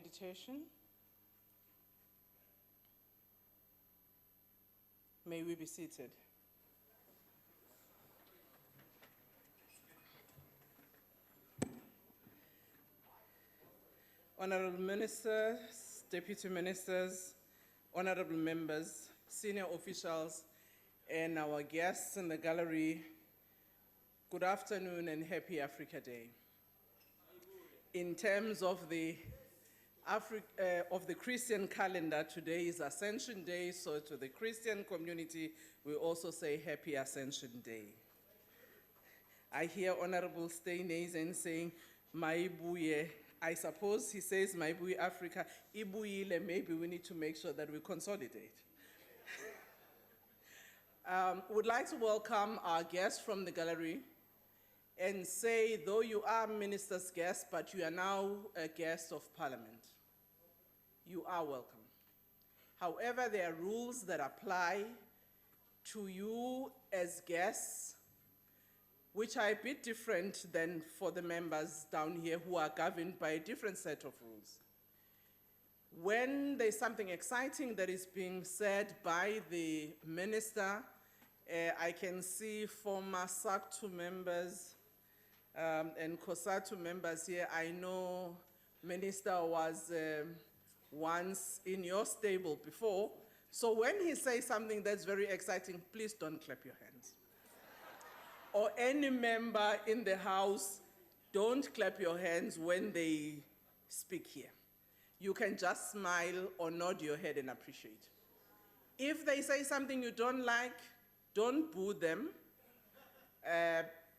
meditation. May we be seated. Honorable Ministers, Deputy Ministers, Honorable Members, Senior Officials, and our guests in the gallery, good afternoon and happy Africa Day. In terms of the Christian calendar, today is Ascension Day, so to the Christian community, we also say Happy Ascension Day. I hear Honorable Steenhuisen saying, Maibuye. I suppose he says Maibuye Africa, Ibuyile, maybe we need to make sure that we consolidate. Would like to welcome our guests from the gallery and say, though you are minister's guest, but you are now a guest of Parliament. You are welcome. However, there are rules that apply to you as guests, which are a bit different than for the members down here who are governed by a different set of rules. When there's something exciting that is being said by the minister, I can see former SACTU members and COSATU members here. I know Minister was once in your stable before, so when he says something that's very exciting, please don't clap your hands. Or any member in the House, don't clap your hands when they speak here. You can just smile or nod your head and appreciate. If they say something you don't like, don't boo them.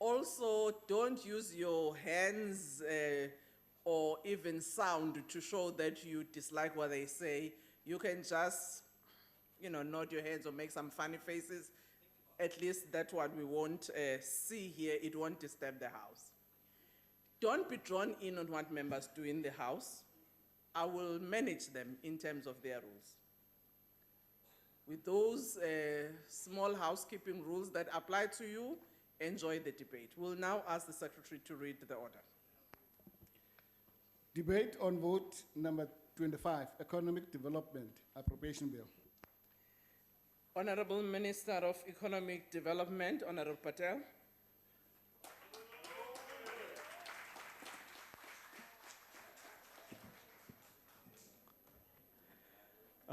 Also, don't use your hands or even sound to show that you dislike what they say. You can just, nod your heads or make some funny faces. At least that's what we won't see here. It won't disturb the House. Don't be drawn in on what members do in the House. I will manage them in terms of their rules. With those small housekeeping rules that apply to you, enjoy the debate. We'll now ask the Secretary to read the order. Debate on vote number 25, Economic Development Appropriation Bill. Honorable Minister of Economic Development, Honorable Patel.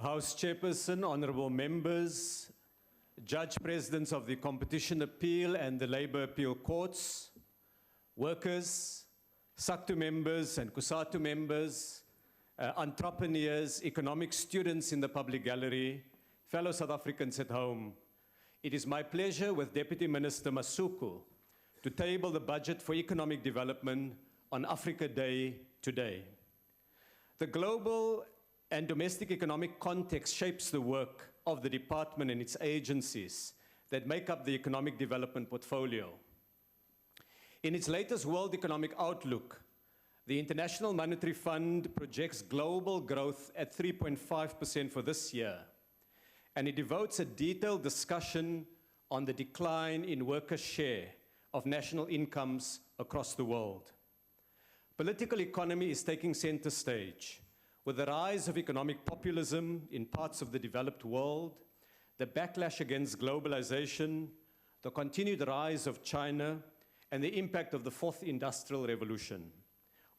House Chairperson, honorable members, Judge Presidents of the Competition Appeal and the Labour Appeal Courts, workers, SACTU members and COSATU members, entrepreneurs, economic students in the public gallery, fellow South Africans at home. It is my pleasure with Deputy Minister Masuku to table the budget for economic development on Africa Day today. The global and domestic economic context shapes the work of the department and its agencies that make up the economic development portfolio. In its latest World Economic Outlook, the International Monetary Fund projects global growth at 3.5% for this year, and it devotes a detailed discussion on the decline in worker share of national incomes across the world. Political economy is taking center stage, with the rise of economic populism in parts of the developed world, the backlash against globalization, the continued rise of China, and the impact of the fourth industrial revolution,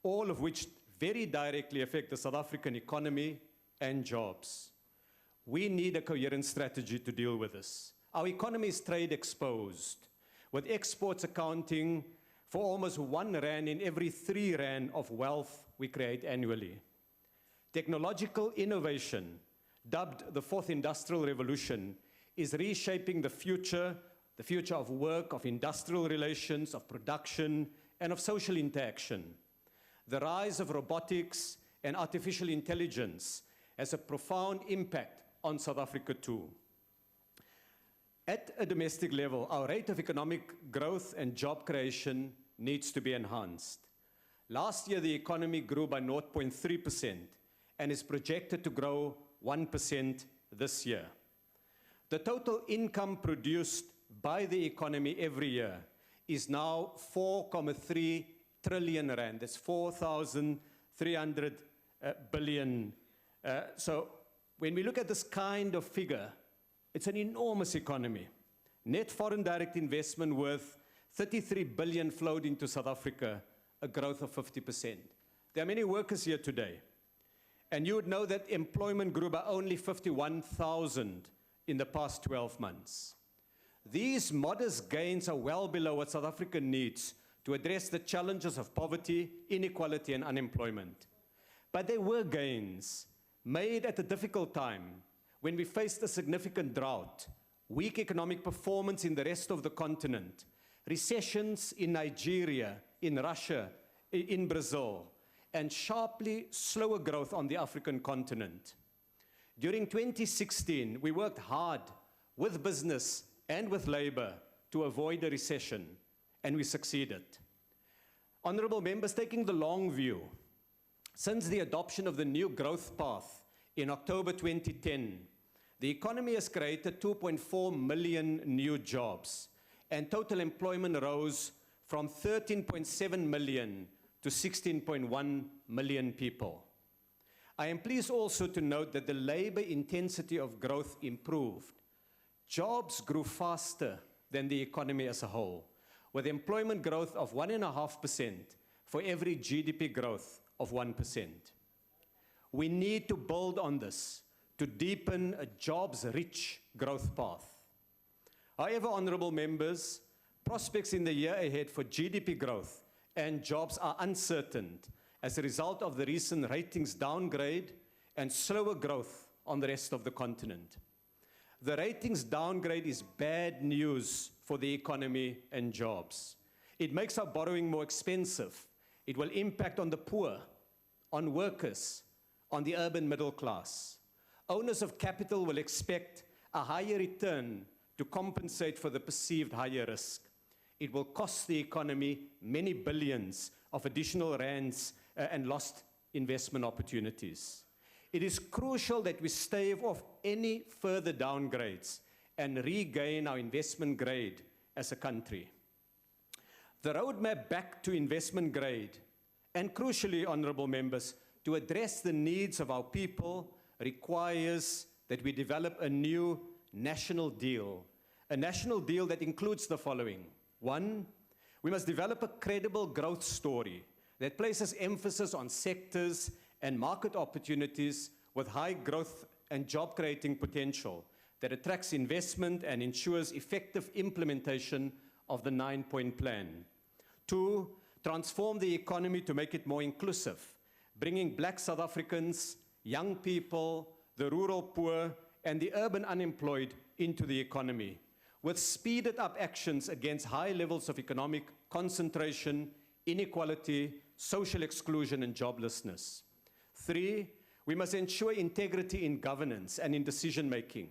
all of which very directly affect the South African economy and jobs. We need a coherent strategy to deal with this. Our economy is trade exposed, with exports accounting for almost 1 rand in every 3 rand of wealth we create annually. Technological innovation, dubbed the fourth industrial revolution, is reshaping the future of work, of industrial relations, of production, and of social interaction. The rise of robotics and artificial intelligence has a profound impact on South Africa too. At a domestic level, our rate of economic growth and job creation needs to be enhanced. Last year, the economy grew by 0.3%, and is projected to grow 1% this year. The total income produced by the economy every year is now 4.3 trillion rand. That's 4,300 billion. So when we look at this kind of figure, it's an enormous economy. Net foreign direct investment worth 33 billion flowed into South Africa, a growth of 50%. There are many workers here today. And you would know that employment grew by only 51,000 in the past 12 months. These modest gains are well below what South Africa needs to address the challenges of poverty, inequality, and unemployment. But there were gains made at a difficult time when we faced a significant drought, weak economic performance in the rest of the continent, recessions in Nigeria, in Russia, in Brazil, and sharply slower growth on the African continent. During 2016, we worked hard with business and with labor to avoid a recession, and we succeeded. Honorable members, taking the long view, since the adoption of the new growth path in October 2010, the economy has created 2.4 million new jobs, and total employment rose from 13.7 million to 16.1 million people. I am pleased also to note that the labor intensity of growth improved. Jobs grew faster than the economy as a whole, with employment growth of 1.5% for every GDP growth of 1%. We need to build on this to deepen a jobs-rich growth path. However, honorable members, prospects in the year ahead for GDP growth and jobs are uncertain as a result of the recent ratings downgrade and slower growth on the rest of the continent. The ratings downgrade is bad news for the economy and jobs. It makes our borrowing more expensive. It will impact on the poor, on workers, on the urban middle class. Owners of capital will expect a higher return to compensate for the perceived higher risk. It will cost the economy many billions of additional rands and lost investment opportunities. It is crucial that we stave off any further downgrades and regain our investment grade as a country. The roadmap back to investment grade, and crucially, honorable members, to address the needs of our people requires that we develop a new national deal that includes the following. One, we must develop a credible growth story that places emphasis on sectors and market opportunities with high growth and job-creating potential that attracts investment and ensures effective implementation of the 9-point plan. Two, transform the economy to make it more inclusive, bringing Black South Africans, young people, the rural poor, and the urban unemployed into the economy, with speeded up actions against high levels of economic concentration, inequality, social exclusion, and joblessness. Three, we must ensure integrity in governance and in decision-making,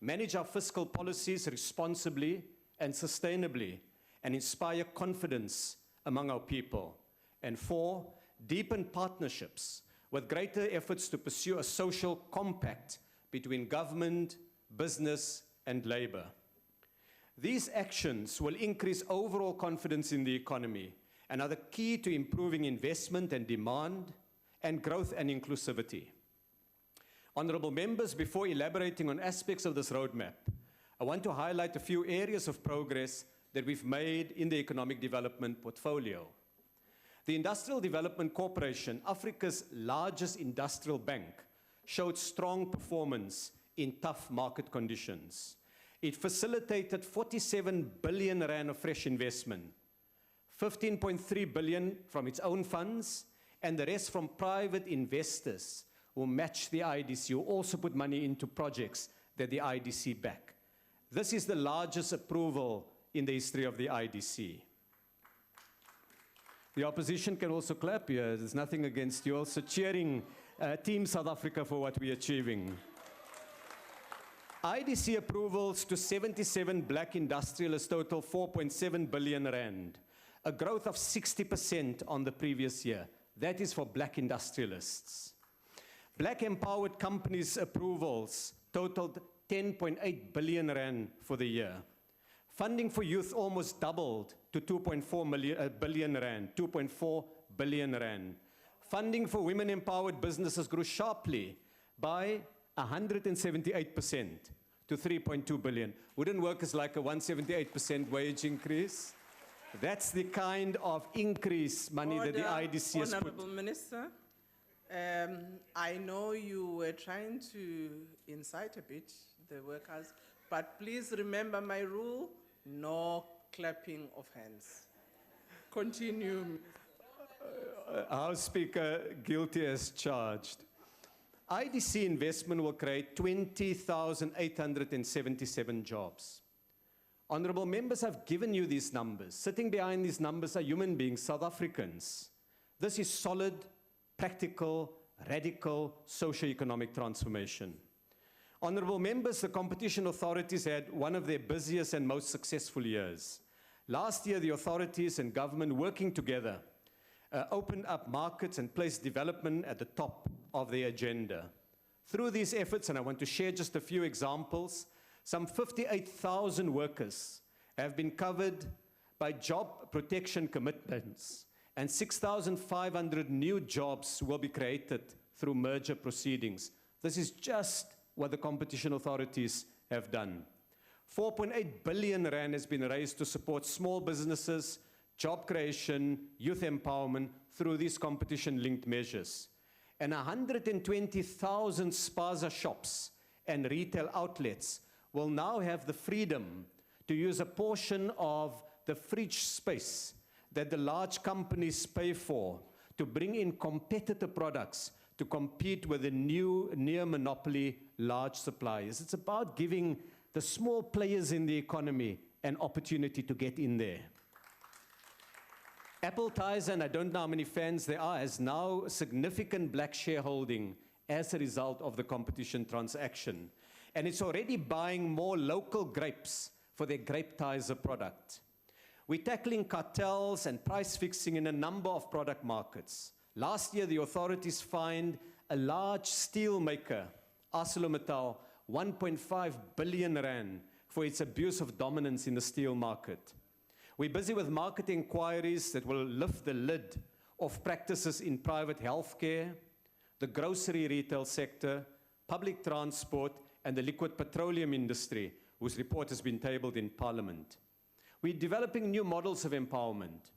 manage our fiscal policies responsibly and sustainably, and inspire confidence among our people. And four, deepen partnerships with greater efforts to pursue a social compact between government, business, and labor. These actions will increase overall confidence in the economy and are the key to improving investment and demand and growth and inclusivity. Honorable members, before elaborating on aspects of this roadmap, I want to highlight a few areas of progress that we've made in the economic development portfolio. The Industrial Development Corporation, Africa's largest industrial bank, showed strong performance in tough market conditions. It facilitated 47 billion rand of fresh investment, 15.3 billion from its own funds, and the rest from private investors who match the IDC, who also put money into projects that the IDC back. This is the largest approval in the history of the IDC. The opposition can also clap here. There's nothing against you. Also cheering Team South Africa for what we're achieving. IDC approvals to 77 black industrialists total 4.7 billion rand, a growth of 60% on the previous year. That is for black industrialists. Black empowered companies approvals totaled 10.8 billion rand for the year. Funding for youth almost doubled to 2.4 billion rand. Funding for women-empowered businesses grew sharply by 178% to 3.2 billion. Wouldn't workers like a 178% wage increase? That's the kind of increase money that the Order, IDC has put. Honorable Minister, I know you were trying to incite a bit the workers, but please remember my rule, no clapping of hands. Continue. House Speaker, guilty as charged. IDC investment will create 20,877 jobs. Honorable members, I've given you these numbers. Sitting behind these numbers are human beings, South Africans. This is solid, practical, radical socio-economic transformation. Honorable members, the competition authorities had one of their busiest and most successful years. Last year, the authorities and government working together opened up markets and placed development at the top of their agenda. Through these efforts, and I want to share just a few examples, some 58,000 workers have been covered by job protection commitments, and 6,500 new jobs will be created through merger proceedings. This is just what the competition authorities have done. 4.8 billion rand has been raised to support small businesses, job creation, youth empowerment through these competition-linked measures. And 120,000 spaza shops and retail outlets will now have the freedom to use a portion of the fridge space that the large companies pay for to bring in competitive products to compete with the new near-monopoly large suppliers. It's about giving the small players in the economy an opportunity to get in there. Appetizer, and I don't know how many fans there are, has now significant black shareholding as a result of the competition transaction. And it's already buying more local grapes for their Grapetizer product. We're tackling cartels and price fixing in a number of product markets. Last year, the authorities fined a large steel maker, ArcelorMittal, 1.5 billion rand for its abuse of dominance in the steel market. We're busy with market inquiries that will lift the lid of practices in private healthcare, the grocery retail sector, public transport, and the liquid petroleum industry, whose report has been tabled in Parliament. We're developing new models of empowerment.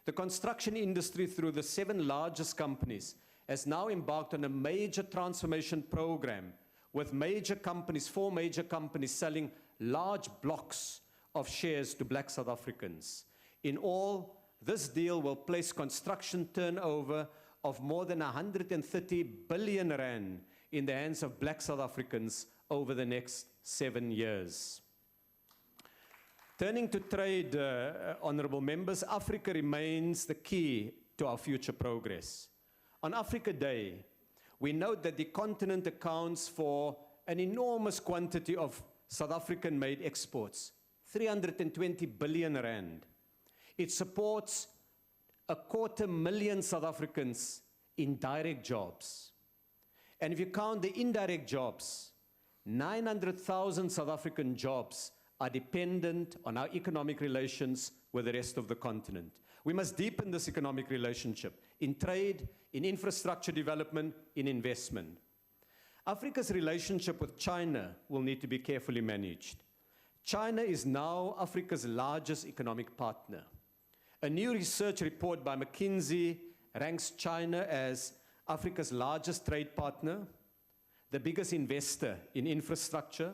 The construction industry, through the 7 largest companies, has now embarked on a major transformation program with major companies, 4 major companies selling large blocks of shares to black South Africans. In all, this deal will place construction turnover of more than 130 billion rand in the hands of black South Africans over the next 7 years. Turning to trade, honorable members, Africa remains the key to our future progress. On Africa Day, we note that the continent accounts for an enormous quantity of South African-made exports, 320 billion rand. It supports 250,000 South Africans in direct jobs. And if you count the indirect jobs, 900,000 South African jobs are dependent on our economic relations with the rest of the continent. We must deepen this economic relationship in trade, in infrastructure development, in investment. Africa's relationship with China will need to be carefully managed. China is now Africa's largest economic partner. A new research report by McKinsey ranks China as Africa's largest trade partner, the biggest investor in infrastructure,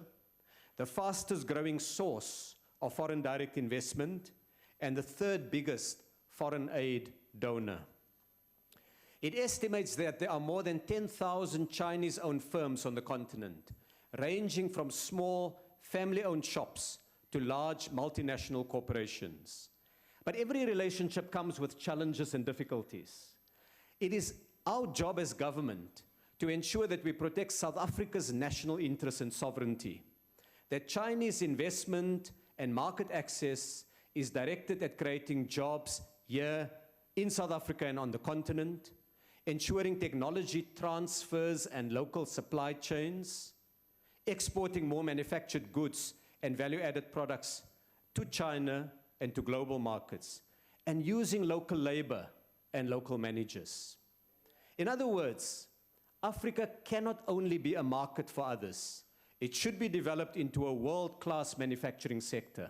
the fastest growing source of foreign direct investment, and the 3rd biggest foreign aid donor. It estimates that there are more than 10,000 Chinese-owned firms on the continent, ranging from small family-owned shops to large multinational corporations. But every relationship comes with challenges and difficulties. It is our job as government to ensure that we protect South Africa's national interests and sovereignty, that Chinese investment and market access is directed at creating jobs here in South Africa and on the continent, ensuring technology transfers and local supply chains, exporting more manufactured goods and value-added products to China and to global markets, and using local labor and local managers. In other words, Africa cannot only be a market for others. It should be developed into a world-class manufacturing sector.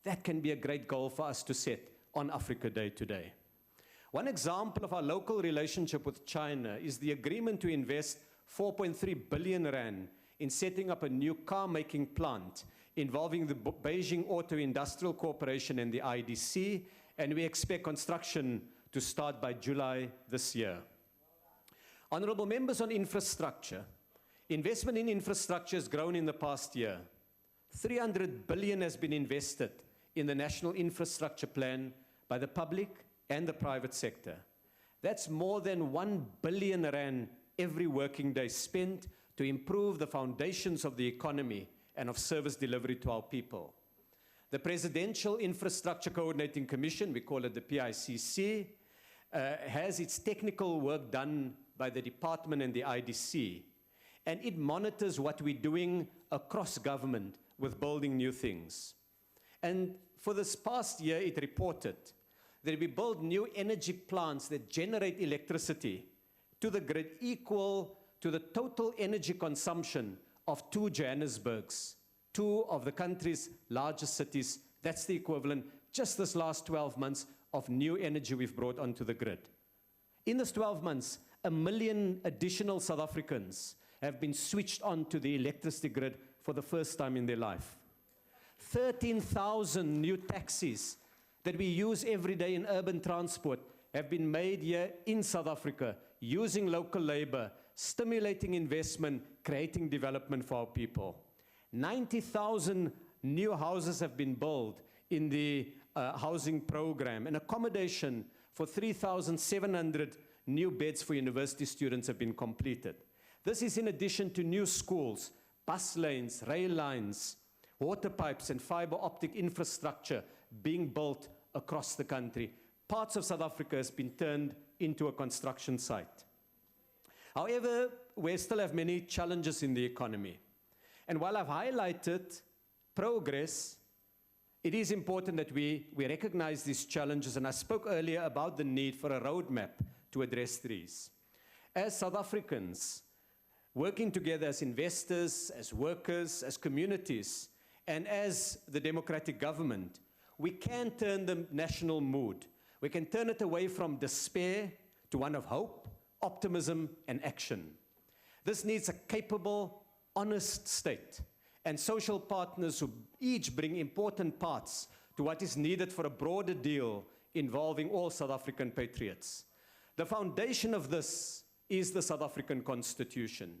That can be a great goal for us to set on Africa Day today. One example of our local relationship with China is the agreement to invest 4.3 billion rand in setting up a new car-making plant involving the Beijing Auto Industrial Corporation and the IDC, and we expect construction to start by July this year. Honorable members, on infrastructure. Investment in infrastructure has grown in the past year. 300 billion has been invested in the National Infrastructure Plan by the public and the private sector. That's more than 1 billion rand every working day spent to improve the foundations of the economy and of service delivery to our people. The Presidential Infrastructure Coordinating Commission, we call it the PICC, has its technical work done by the department and the IDC, and it monitors what we're doing across government with building new things. And for this past year, it reported that we build new energy plants that generate electricity to the grid equal to the total energy consumption of 2 Johannesburgs, 2 of the country's largest cities. That's the equivalent, just this last 12 months, of new energy we've brought onto the grid. In this 12 months, 1 million additional South Africans have been switched on to the electricity grid for the first time in their life. 13,000 new taxis that we use every day in urban transport have been made here in South Africa, using local labor, stimulating investment, creating development for our people. 90,000 new houses have been built in the housing program, and accommodation for 3,700 new beds for university students have been completed. This is in addition to new schools, bus lanes, rail lines, water pipes, and fiber optic infrastructure being built across the country. Parts of South Africa has been turned into a construction site. However, we still have many challenges in the economy. And while I've highlighted progress, it is important that we recognize these challenges, and I spoke earlier about the need for a roadmap to address these. As South Africans, working together as investors, as workers, as communities, and as the democratic government, we can turn the national mood. We can turn it away from despair to one of hope, optimism, and action. This needs a capable, honest state and social partners who each bring important parts to what is needed for a broader deal involving all South African patriots. The foundation of this is the South African Constitution.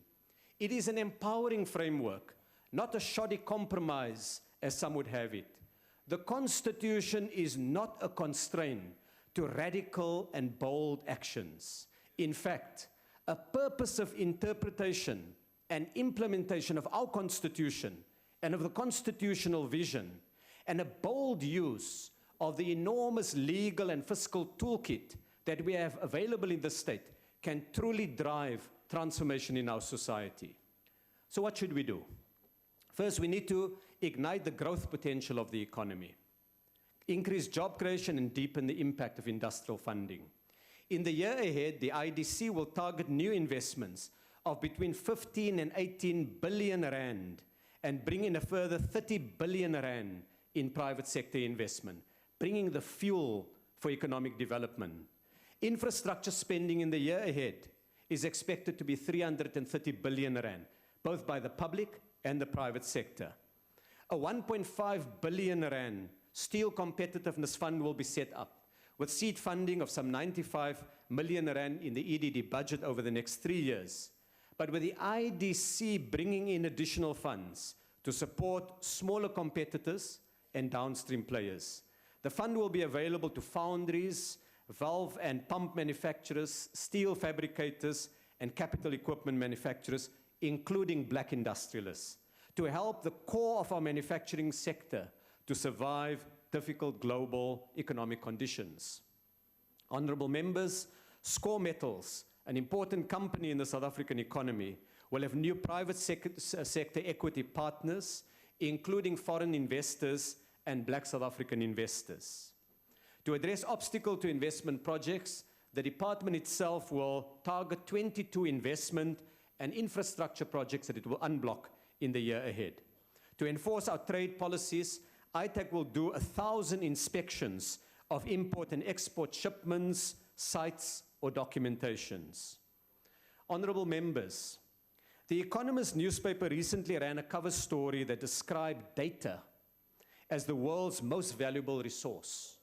It is an empowering framework, not a shoddy compromise as some would have it. The Constitution is not a constraint to radical and bold actions. In fact, a purposive interpretation and implementation of our Constitution and of the constitutional vision, and a bold use of the enormous legal and fiscal toolkit that we have available in the state can truly drive transformation in our society. So what should we do? First, we need to ignite the growth potential of the economy, increase job creation, and deepen the impact of industrial funding. In the year ahead, the IDC will target new investments of between 15 and 18 billion rand and bring in a further 30 billion rand in private sector investment, bringing the fuel for economic development. Infrastructure spending in the year ahead is expected to be 330 billion rand, both by the public and the private sector. A 1.5 billion rand Steel Competitiveness Fund will be set up, with seed funding of some 95 million rand in the EDD budget over the next 3 years. But with the IDC bringing in additional funds to support smaller competitors and downstream players. The fund will be available to foundries, valve and pump manufacturers, steel fabricators, and capital equipment manufacturers, including black industrialists, to help the core of our manufacturing sector to survive difficult global economic conditions. Honorable members, Score Metals, an important company in the South African economy, will have new private sector equity partners, including foreign investors and black South African investors. To address obstacles to investment projects, the department itself will target 22 investment and infrastructure projects that it will unblock in the year ahead. To enforce our trade policies, ITAC will do 1,000 inspections of import and export shipments, sites, or documentations. Honorable members, The Economist newspaper recently ran a cover story that described data as the world's most valuable resource,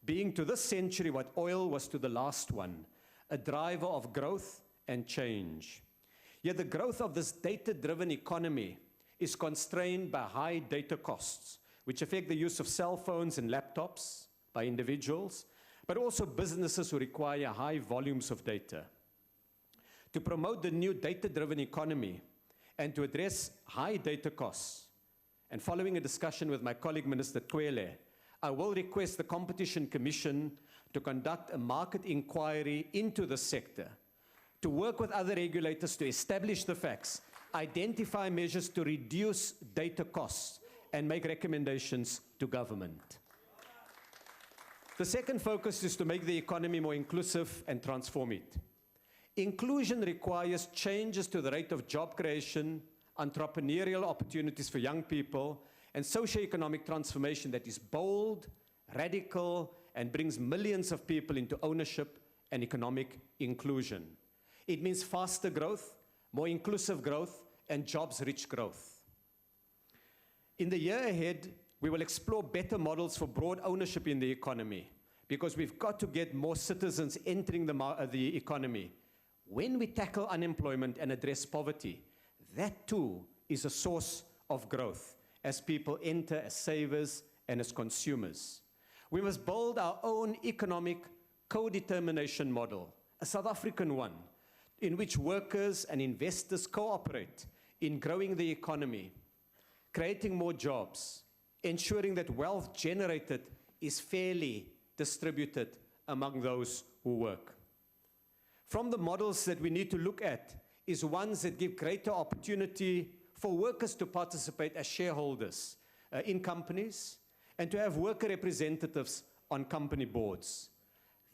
being to this century what oil was to the last one, a driver of growth and change. Yet the growth of this data-driven economy is constrained by high data costs, which affect the use of cell phones and laptops by individuals, but also businesses who require high volumes of data. To promote the new data-driven economy and to address high data costs, and following a discussion with my colleague Minister Twele, I will request the Competition Commission to conduct a market inquiry into the sector, to work with other regulators to establish the facts, identify measures to reduce data costs, and make recommendations to government. The second focus is to make the economy more inclusive and transform it. Inclusion requires changes to the rate of job creation, entrepreneurial opportunities for young people, and socio-economic transformation that is bold, radical, and brings millions of people into ownership and economic inclusion. It means faster growth, more inclusive growth, and jobs-rich growth. In the year ahead, we will explore better models for broad ownership in the economy, because we've got to get more citizens entering the economy. When we tackle unemployment and address poverty, that too is a source of growth as people enter as savers and as consumers. We must build our own economic co-determination model, a South African one, in which workers and investors cooperate in growing the economy, creating more jobs, ensuring that wealth generated is fairly distributed among those who work. From the models that we need to look at is ones that give greater opportunity for workers to participate as shareholders in companies and to have worker representatives on company boards.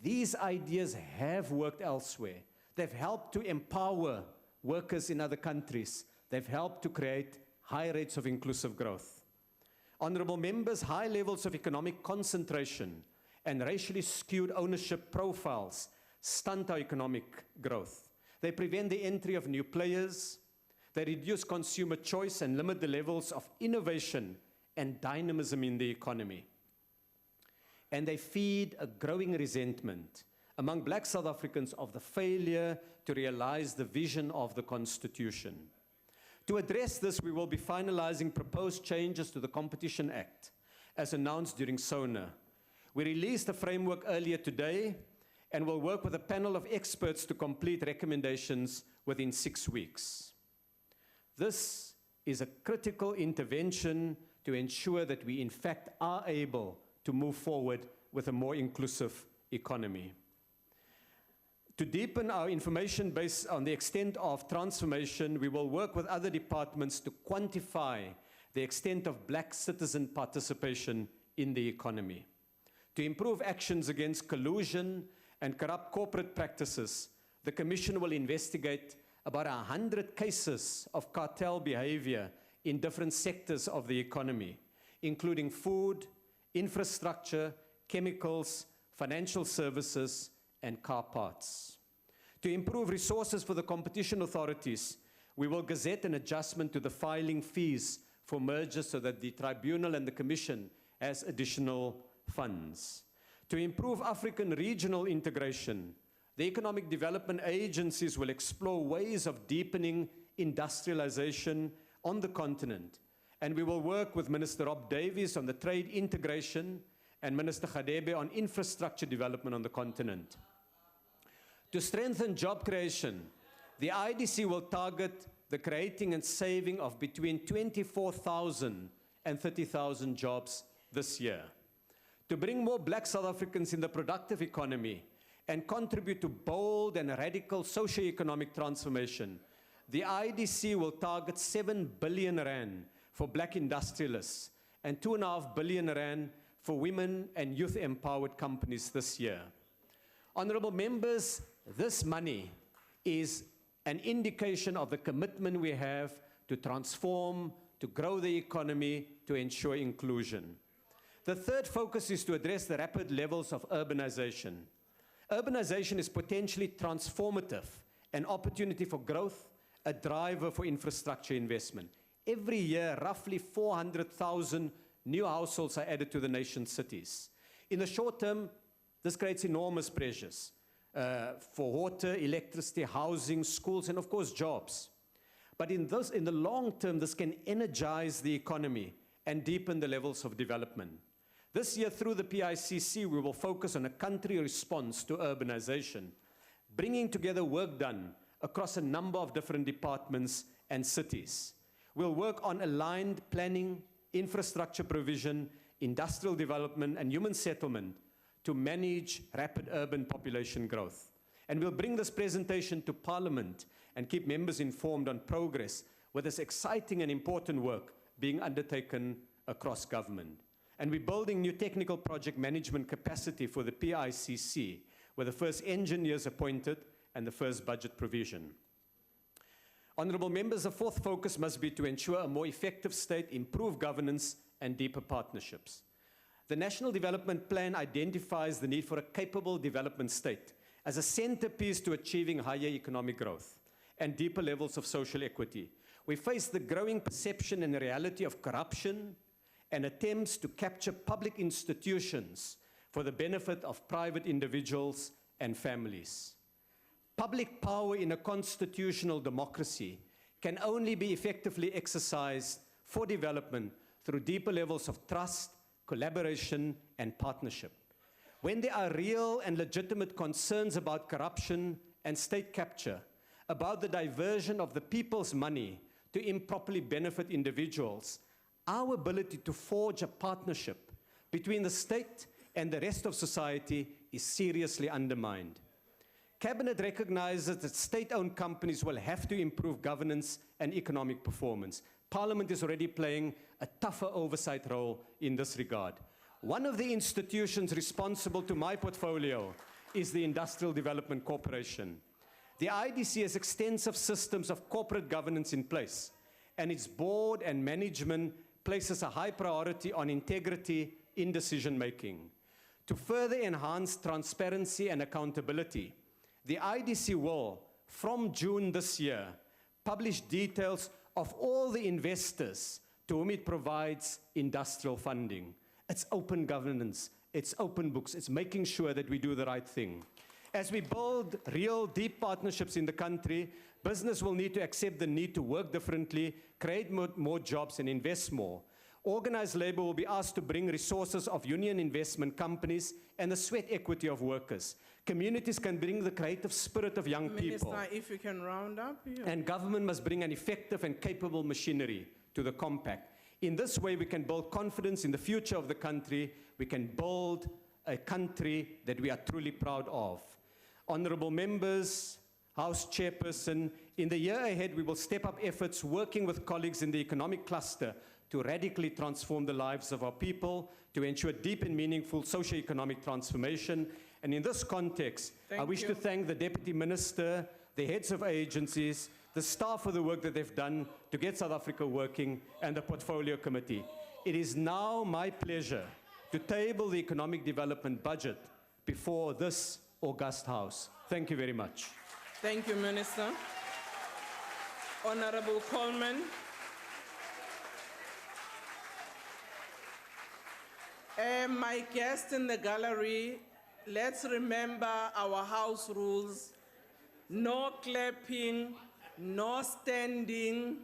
These ideas have worked elsewhere. They've helped to empower workers in other countries. They've helped to create high rates of inclusive growth. Honorable members, high levels of economic concentration and racially skewed ownership profiles stunt our economic growth. They prevent the entry of new players, they reduce consumer choice and limit the levels of innovation and dynamism in the economy. And they feed a growing resentment among Black South Africans of the failure to realize the vision of the Constitution. To address this, we will be finalizing proposed changes to the Competition Act, as announced during SONA. We released a framework earlier today, and will work with a panel of experts to complete recommendations within 6 weeks. This is a critical intervention to ensure that we in fact are able to move forward with a more inclusive economy. To deepen our information base on the extent of transformation, we will work with other departments to quantify the extent of Black citizen participation in the economy. To improve actions against collusion and corrupt corporate practices, the Commission will investigate about 100 cases of cartel behavior in different sectors of the economy, including food, infrastructure, chemicals, financial services, and car parts. To improve resources for the competition authorities, we will gazette an adjustment to the filing fees for mergers so that the Tribunal and the Commission has additional funds. To improve African regional integration, the economic development agencies will explore ways of deepening industrialization on the continent, and we will work with Minister Rob Davies on the trade integration and Minister Khadebe on infrastructure development on the continent. To strengthen job creation, the IDC will target the creating and saving of between 24,000 and 30,000 jobs this year. To bring more Black South Africans in the productive economy and contribute to bold and radical socio-economic transformation, the IDC will target 7 billion rand for Black industrialists and 2.5 billion rand for women and youth-empowered companies this year. Honorable members, this money is an indication of the commitment we have to transform, to grow the economy, to ensure inclusion. The third focus is to address the rapid levels of urbanization. Urbanization is potentially transformative, an opportunity for growth, a driver for infrastructure investment. Every year, roughly 400,000 new households are added to the nation's cities. In the short term, this creates enormous pressures for water, electricity, housing, schools, and of course, jobs. But in the long term, this can energize the economy and deepen the levels of development. This year, through the PICC, we will focus on a country response to urbanization, bringing together work done across a number of different departments and cities. We'll work on aligned planning, infrastructure provision, industrial development, and human settlement to manage rapid urban population growth. And we'll bring this presentation to Parliament and keep members informed on progress with this exciting and important work being undertaken across government. And we're building new technical project management capacity for the PICC, with the first engineers appointed and the first budget provision. Honourable members, the fourth focus must be to ensure a more effective state, improve governance, and deeper partnerships. The National Development Plan identifies the need for a capable development state as a centerpiece to achieving higher economic growth and deeper levels of social equity. We face the growing perception and reality of corruption and attempts to capture public institutions for the benefit of private individuals and families. Public power in a constitutional democracy can only be effectively exercised for development through deeper levels of trust, collaboration, and partnership. When there are real and legitimate concerns about corruption and state capture, about the diversion of the people's money to improperly benefit individuals, our ability to forge a partnership between the state and the rest of society is seriously undermined. Cabinet recognizes that state-owned companies will have to improve governance and economic performance. Parliament is already playing a tougher oversight role in this regard. One of the institutions responsible to my portfolio is the Industrial Development Corporation. The IDC has extensive systems of corporate governance in place, and its board and management places a high priority on integrity in decision-making. To further enhance transparency and accountability, the IDC will, from June this year, publish details of all the investors to whom it provides industrial funding. It's open governance, it's open books, it's making sure that we do the right thing. As we build real deep partnerships in the country, business will need to accept the need to work differently, create more jobs and invest more. Organized labor will be asked to bring resources of union investment companies and the sweat equity of workers. Communities can bring the creative spirit of young people. Minister, if you can round up. Yeah. And government must bring an effective and capable machinery to the compact. In this way, we can build confidence in the future of the country. We can build a country that we are truly proud of. Honourable members, House Chairperson, in the year ahead, we will step up efforts working with colleagues in the economic cluster to radically transform the lives of our people, to ensure deep and meaningful socio-economic transformation. And in this context, I wish to thank the Deputy Minister, the heads of agencies, the staff for the work that they've done to get South Africa working, and the Portfolio Committee. It is now my pleasure to table the economic development budget before this august House. Thank you very much. Thank you, Minister. Honorable Coleman. My guests in the gallery, let's remember our House rules. No clapping, no standing.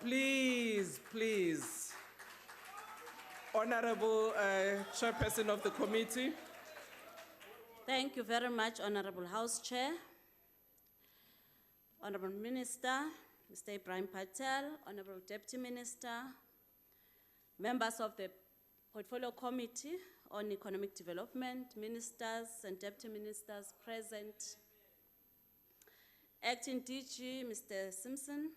Please, please. Honorable Chairperson of the committee. Thank you very much, Honorable House Chair. Honorable Minister, Mr. Ibrahim Patel, Honorable Deputy Minister, members of the Portfolio Committee on Economic Development, ministers and deputy ministers present, Acting DG, Mr. Simpson.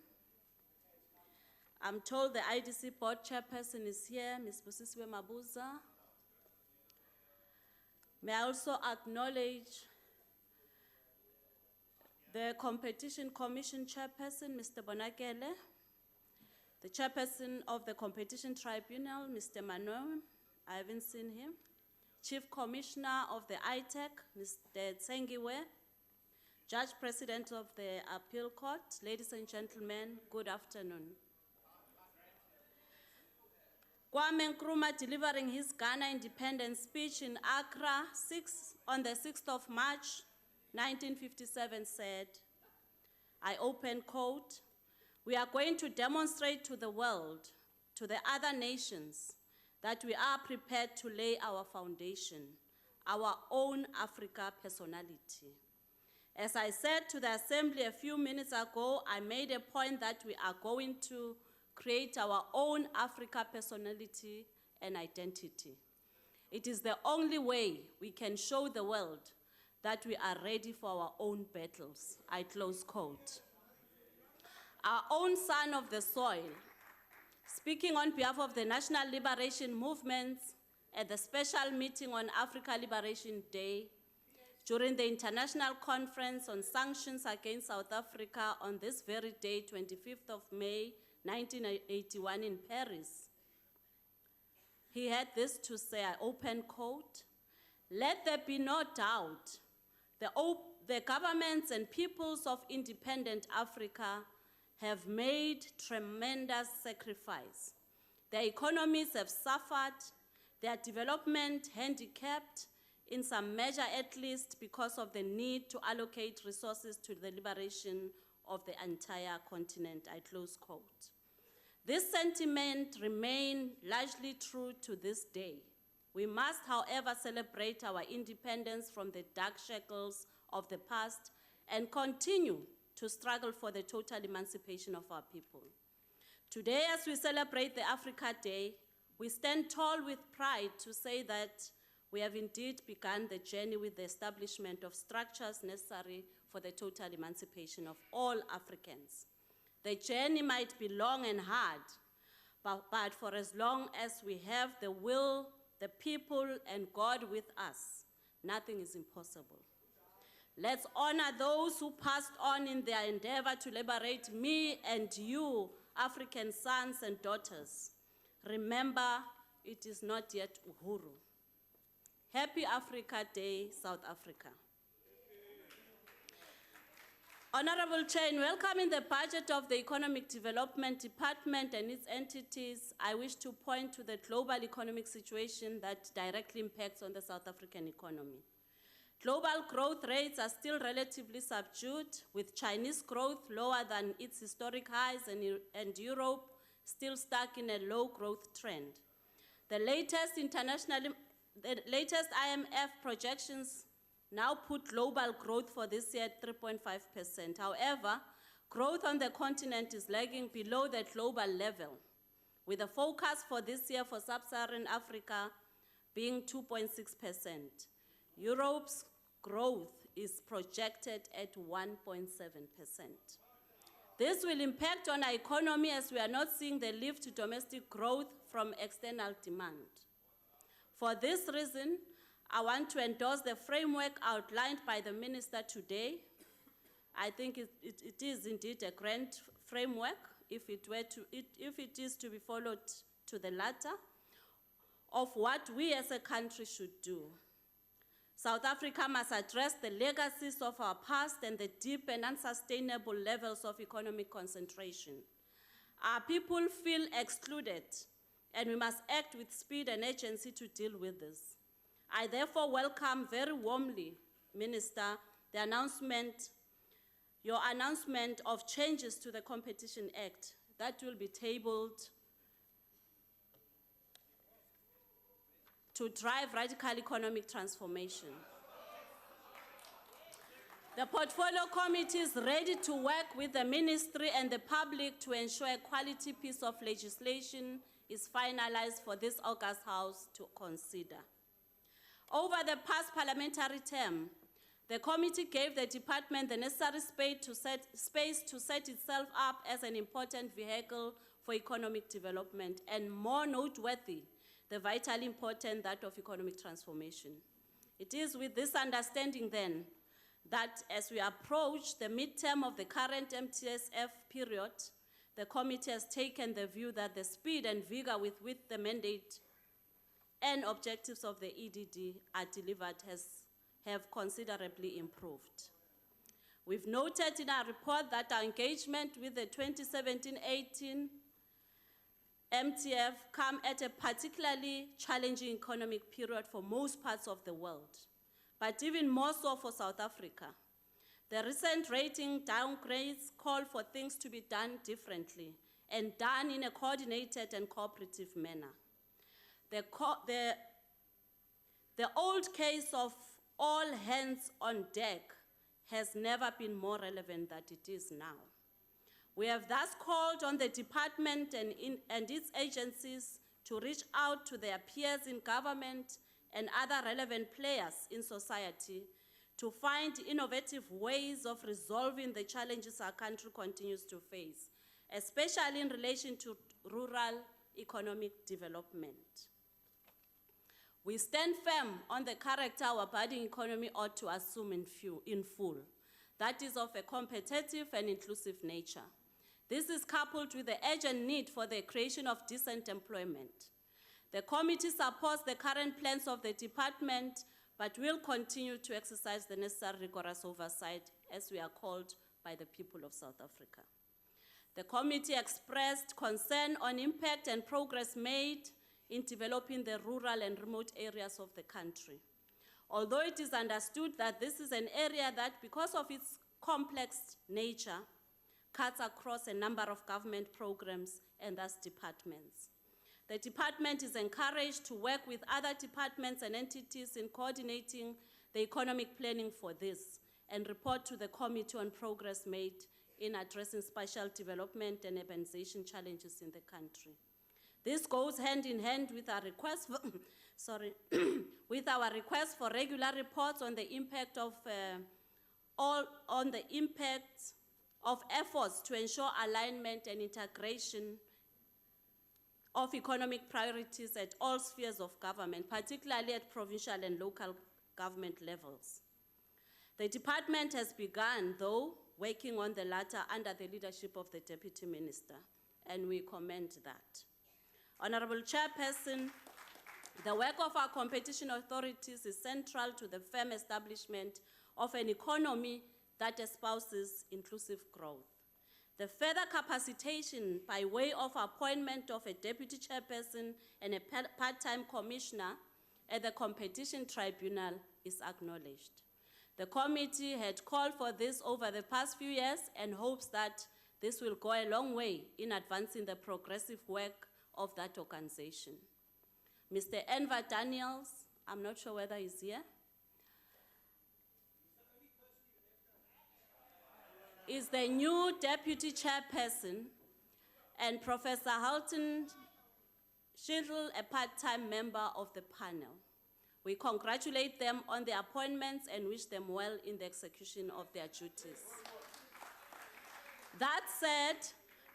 I'm told the IDC board chairperson is here, Ms. Busisiwe Mabuza. May I also acknowledge the Competition Commission Chairperson, Mr. Bonakele, the Chairperson of the Competition Tribunal, Mr. Manon, I haven't seen him, Chief Commissioner of the ITEC, Mr. Tsengiwe, Judge President of the Appeal Court, ladies and gentlemen, good afternoon. Kwame Nkrumah, delivering his Ghana independence speech in Accra on the 6th of March, 1957 said, I open quote, "We are going to demonstrate to the world, to the other nations, that we are prepared to lay our foundation, our own Africa personality." As I said to the Assembly a few minutes ago, I made a point that we are going to create our own Africa personality and identity. It is the only way we can show the world that we are ready for our own battles. I close quote. Our own son of the soil, speaking on behalf of the National Liberation Movements at the special meeting on Africa Liberation Day during the International Conference on Sanctions Against South Africa on this very day, 25th of May, 1981 in Paris. He had this to say, I open quote, "Let there be no doubt, the governments and peoples of independent Africa have made tremendous sacrifice. Their economies have suffered, their development handicapped, in some measure at least because of the need to allocate resources to the liberation of the entire continent," I close quote. This sentiment remains largely true to this day. We must, however, celebrate our independence from the dark shackles of the past and continue to struggle for the total emancipation of our people. Today, as we celebrate the Africa Day, we stand tall with pride to say that we have indeed begun the journey with the establishment of structures necessary for the total emancipation of all Africans. The journey might be long and hard, but for as long as we have the will, the people, and God with us, nothing is impossible. Let's honor those who passed on in their endeavor to liberate me and you, African sons and daughters. Remember, it is not yet Uhuru. Happy Africa Day, South Africa. Honorable Chair, in welcoming the budget of the Economic Development Department and its entities, I wish to point to the global economic situation that directly impacts on the South African economy. Global growth rates are still relatively subdued, with Chinese growth lower than its historic highs and Europe still stuck in a low growth trend. The latest IMF projections now put global growth for this year at 3.5%. However, growth on the continent is lagging below the global level, with the focus for this year for sub-Saharan Africa being 2.6%. Europe's growth is projected at 1.7%. This will impact on our economy as we are not seeing the lift to domestic growth from external demand. For this reason, I want to endorse the framework outlined by the Minister today. I think it is indeed a grand framework if it is to be followed to the latter of what we as a country should do. South Africa must address the legacies of our past and the deep and unsustainable levels of economic concentration. Our people feel excluded, and we must act with speed and urgency to deal with this. I therefore welcome very warmly, Minister, your announcement of changes to the Competition Act that will be tabled to drive radical economic transformation. The Portfolio Committee is ready to work with the Ministry and the public to ensure a quality piece of legislation is finalized for this August House to consider. Over the past parliamentary term, the committee gave the department the necessary space to set itself up as an important vehicle for economic development, and more noteworthy, the vitally important that of economic transformation. It is with this understanding then that as we approach the midterm of the current MTSF period, the committee has taken the view that the speed and vigor with which the mandate and objectives of the EDD are delivered have considerably improved. We've noted in our report that our engagement with the 2017-18 MTF come at a particularly challenging economic period for most parts of the world, but even more so for South Africa. The recent rating downgrades call for things to be done differently and done in a coordinated and cooperative manner. The old case of all hands on deck has never been more relevant than it is now. We have thus called on the department and its agencies to reach out to their peers in government and other relevant players in society to find innovative ways of resolving the challenges our country continues to face, especially in relation to rural economic development. We stand firm on the character our budding economy ought to assume in full, that is of a competitive and inclusive nature. This is coupled with the urgent need for the creation of decent employment. The committee supports the current plans of the department, but will continue to exercise the necessary rigorous oversight as we are called by the people of South Africa. The committee expressed concern on impact and progress made in developing the rural and remote areas of the country. Although it is understood that this is an area that, because of its complex nature, cuts across a number of government programs and thus departments. The department is encouraged to work with other departments and entities in coordinating the economic planning for this and report to the committee on progress made in addressing spatial development and urbanization challenges in the country. This goes hand in hand with our request for, with our request for regular reports on the impact of efforts to ensure alignment and integration of economic priorities at all spheres of government, particularly at provincial and local government levels. The department has begun, though, working on the latter under the leadership of the Deputy Minister, and we commend that. Honorable Chairperson, the work of our competition authorities is central to the firm establishment of an economy that espouses inclusive growth. The further capacitation by way of appointment of a deputy chairperson and a part-time commissioner at the Competition Tribunal is acknowledged. The committee had called for this over the past few years and hopes that this will go a long way in advancing the progressive work of that organization. Mr. Enver Daniels, I'm not sure whether he's here, is the new deputy chairperson, and Professor Halton Schindel, a part-time member of the panel. We congratulate them on their appointments and wish them well in the execution of their duties. That said,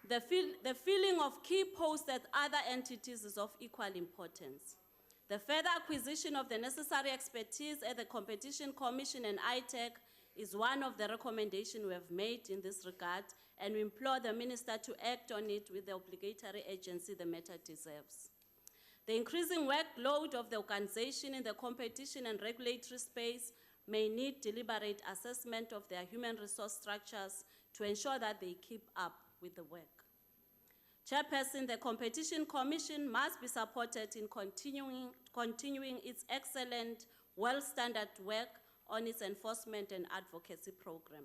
the filling of key posts at other entities is of equal importance. The further acquisition of the necessary expertise at the Competition Commission and ITEC is one of the recommendations we have made in this regard, and we implore the Minister to act on it with the obligatory agency the matter deserves. The increasing workload of the organization in the competition and regulatory space may need deliberate assessment of their human resource structures to ensure that they keep up with the work. Chairperson, the Competition Commission must be supported in continuing its excellent, well-standard work on its enforcement and advocacy program.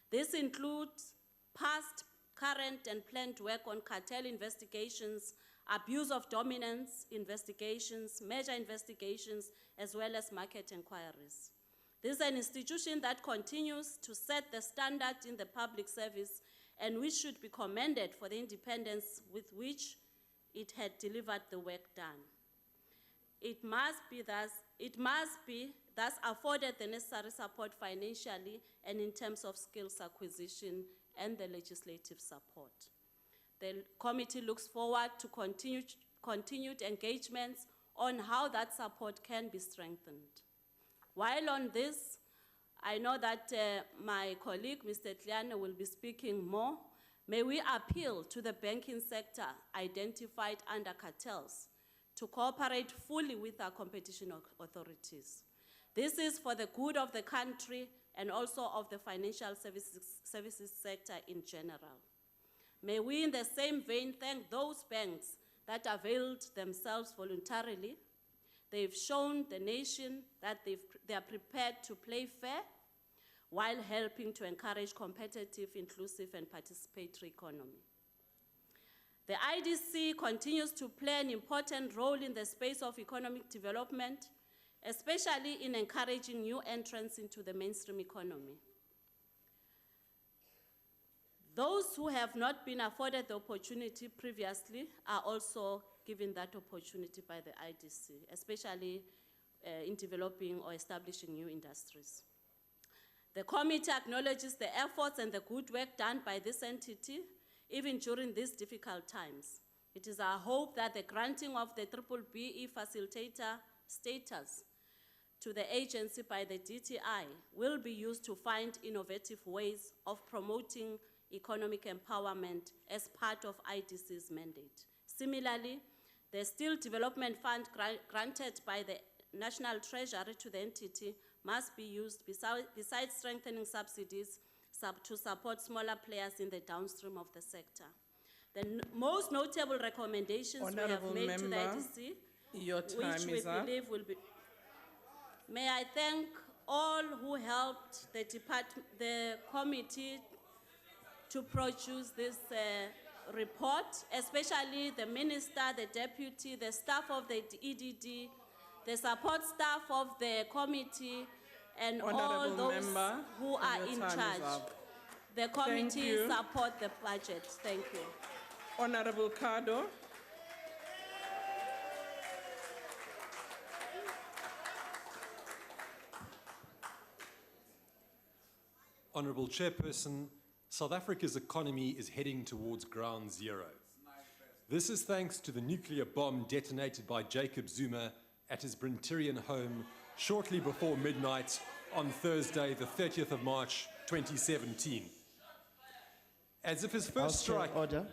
This includes past, current, and planned work on cartel investigations, abuse of dominance investigations, measure investigations, as well as market inquiries. This is an institution that continues to set the standard in the public service and which should be commended for the independence with which it had delivered the work done. It must be thus afforded the necessary support financially and in terms of skills acquisition and the legislative support. The committee looks forward to continued engagements on how that support can be strengthened. While on this, I know that my colleague, Mr. Tliane, will be speaking more. May we appeal to the banking sector identified under cartels to cooperate fully with our competition authorities. This is for the good of the country and also of the financial services sector in general. May we in the same vein thank those banks that availed themselves voluntarily. They've shown the nation that they are prepared to play fair while helping to encourage competitive, inclusive, and participatory economy. The IDC continues to play an important role in the space of economic development, especially in encouraging new entrants into the mainstream economy. Those who have not been afforded the opportunity previously are also given that opportunity by the IDC, especially in developing or establishing new industries. The committee acknowledges the efforts and the good work done by this entity, even during these difficult times. It is our hope that the granting of the BBBE facilitator status to the agency by the DTI will be used to find innovative ways of promoting economic empowerment as part of IDC's mandate. Similarly, the Steel Development Fund granted by the National Treasury to the entity must be used besides strengthening subsidies to support smaller players in the downstream of the sector. The most notable recommendations we have Honourable made to the member, IDC, Your time which we is up. believe will be. May I thank all who helped the committee to produce this report, especially the minister, the deputy, the staff of the EDD, the support staff of the committee, and all Honourable those member, who are your in time is charge. up. The committee you. support the budget. Thank you. Honourable Cardo. Honourable Chairperson, South Africa's economy is heading towards ground zero. This is thanks to the nuclear bomb detonated by Jacob Zuma at his Brinterian home shortly before midnight on Thursday, the 30th of March, 2017. As if his first strike... Order.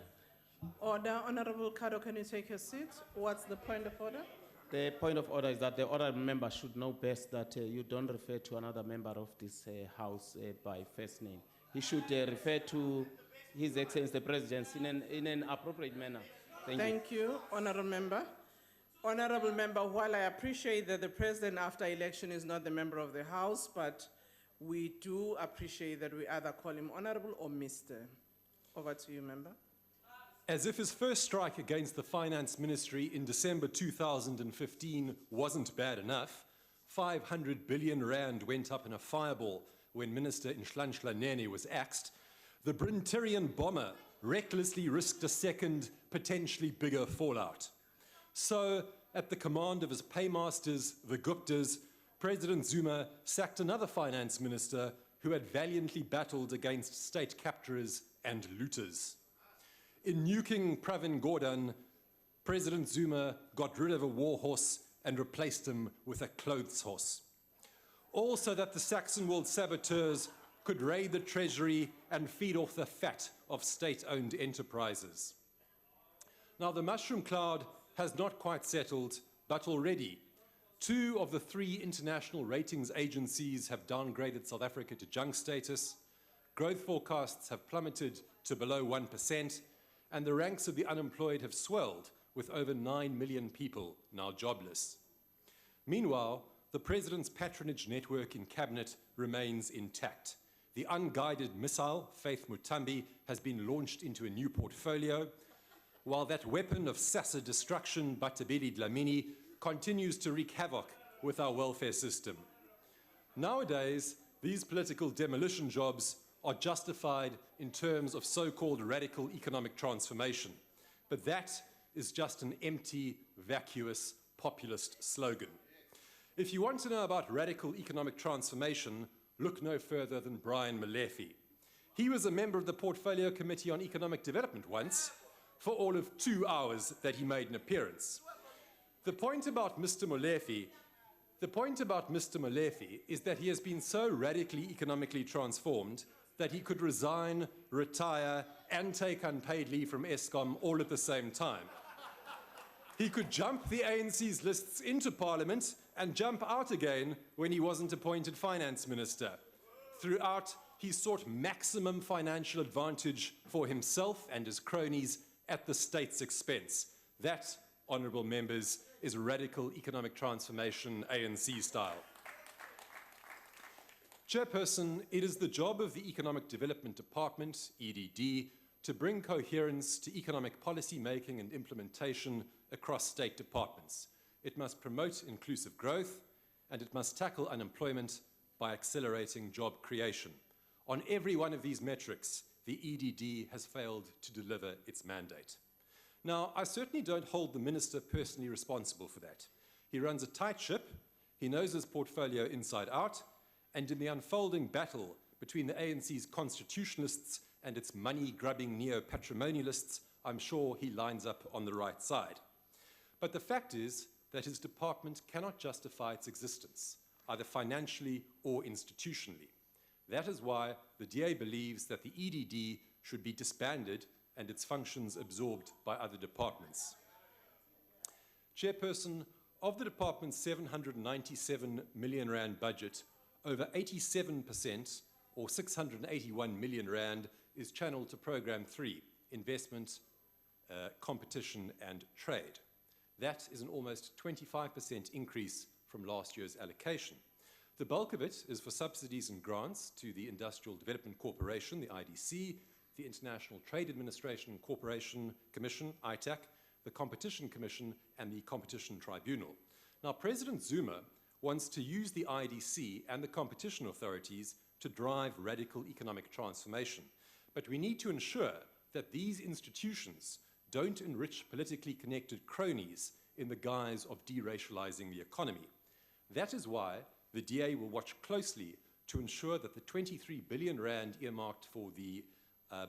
Order. Honourable Cardo, can you take your seat? What's the point of order? The point of order is that the honourable member should know best that you don't refer to another member of this House by first name. He should refer to His Excellency the President in an appropriate manner. Thank you, Honourable Member. Honourable Member, while I appreciate that the President after election is not the member of the House, but we do appreciate that we either call him Honourable or Mr. Over to you, Member. As if his first strike against the Finance Ministry in December 2015 wasn't bad enough, 500 billion rand went up in a fireball when Minister Nhlanhla Nene was axed. The Brinterian bomber recklessly risked a second, potentially bigger fallout. So, at the command of his paymasters, the Guptas, President Zuma sacked another finance minister who had valiantly battled against state capturers and looters. In nuking Pravin Gordhan, President Zuma got rid of a war horse and replaced him with a clothes horse. All so that the Saxonwold saboteurs could raid the treasury and feed off the fat of state-owned enterprises. Now, the mushroom cloud has not quite settled, but already 2 of the 3 international ratings agencies have downgraded South Africa to junk status, growth forecasts have plummeted to below 1%, and the ranks of the unemployed have swelled, with over 9 million people now jobless. Meanwhile, the President's patronage network in Cabinet remains intact. The unguided missile, Faith Mutambi, has been launched into a new portfolio, while that weapon of SASSA destruction, Batabili Dlamini, continues to wreak havoc with our welfare system. Nowadays, these political demolition jobs are justified in terms of so-called radical economic transformation. But that is just an empty, vacuous, populist slogan. If you want to know about radical economic transformation, look no further than Brian Molefe. He was a member of the Portfolio Committee on Economic Development once, for all of 2 hours that he made an appearance. The point about Mr. Molefe The point about Mr. Molefe is that he has been so radically economically transformed that he could resign, retire, and take unpaid leave from Eskom all at the same time. He could jump the ANC's lists into Parliament and jump out again when he wasn't appointed finance minister. Throughout, he sought maximum financial advantage for himself and his cronies at the state's expense. That, honourable members, is radical economic transformation ANC style. Chairperson, it is the job of the Economic Development Department, EDD, to bring coherence to economic policy making and implementation across state departments. It must promote inclusive growth, and it must tackle unemployment by accelerating job creation. On every one of these metrics, the EDD has failed to deliver its mandate. Now, I certainly don't hold the minister personally responsible for that. He runs a tight ship, he knows his portfolio inside out, and in the unfolding battle between the ANC's constitutionalists and its money-grubbing neo-patrimonialists, I'm sure he lines up on the right side. But the fact is that his department cannot justify its existence, either financially or institutionally. That is why the DA believes that the EDD should be disbanded and its functions absorbed by other departments. Chairperson, of the department's 797 million rand budget, over 87%, or 681 million rand, is channeled to Programme 3, Investment, Competition and Trade. That is an almost 25% increase from last year's allocation. The bulk of it is for subsidies and grants to the Industrial Development Corporation, the IDC, the International Trade Administration Corporation Commission, ITAC, the Competition Commission, and the Competition Tribunal. Now, President Zuma wants to use the IDC and the competition authorities to drive radical economic transformation. But we need to ensure that these institutions don't enrich politically connected cronies in the guise of deracializing the economy. That is why the DA will watch closely to ensure that the 23 billion rand earmarked for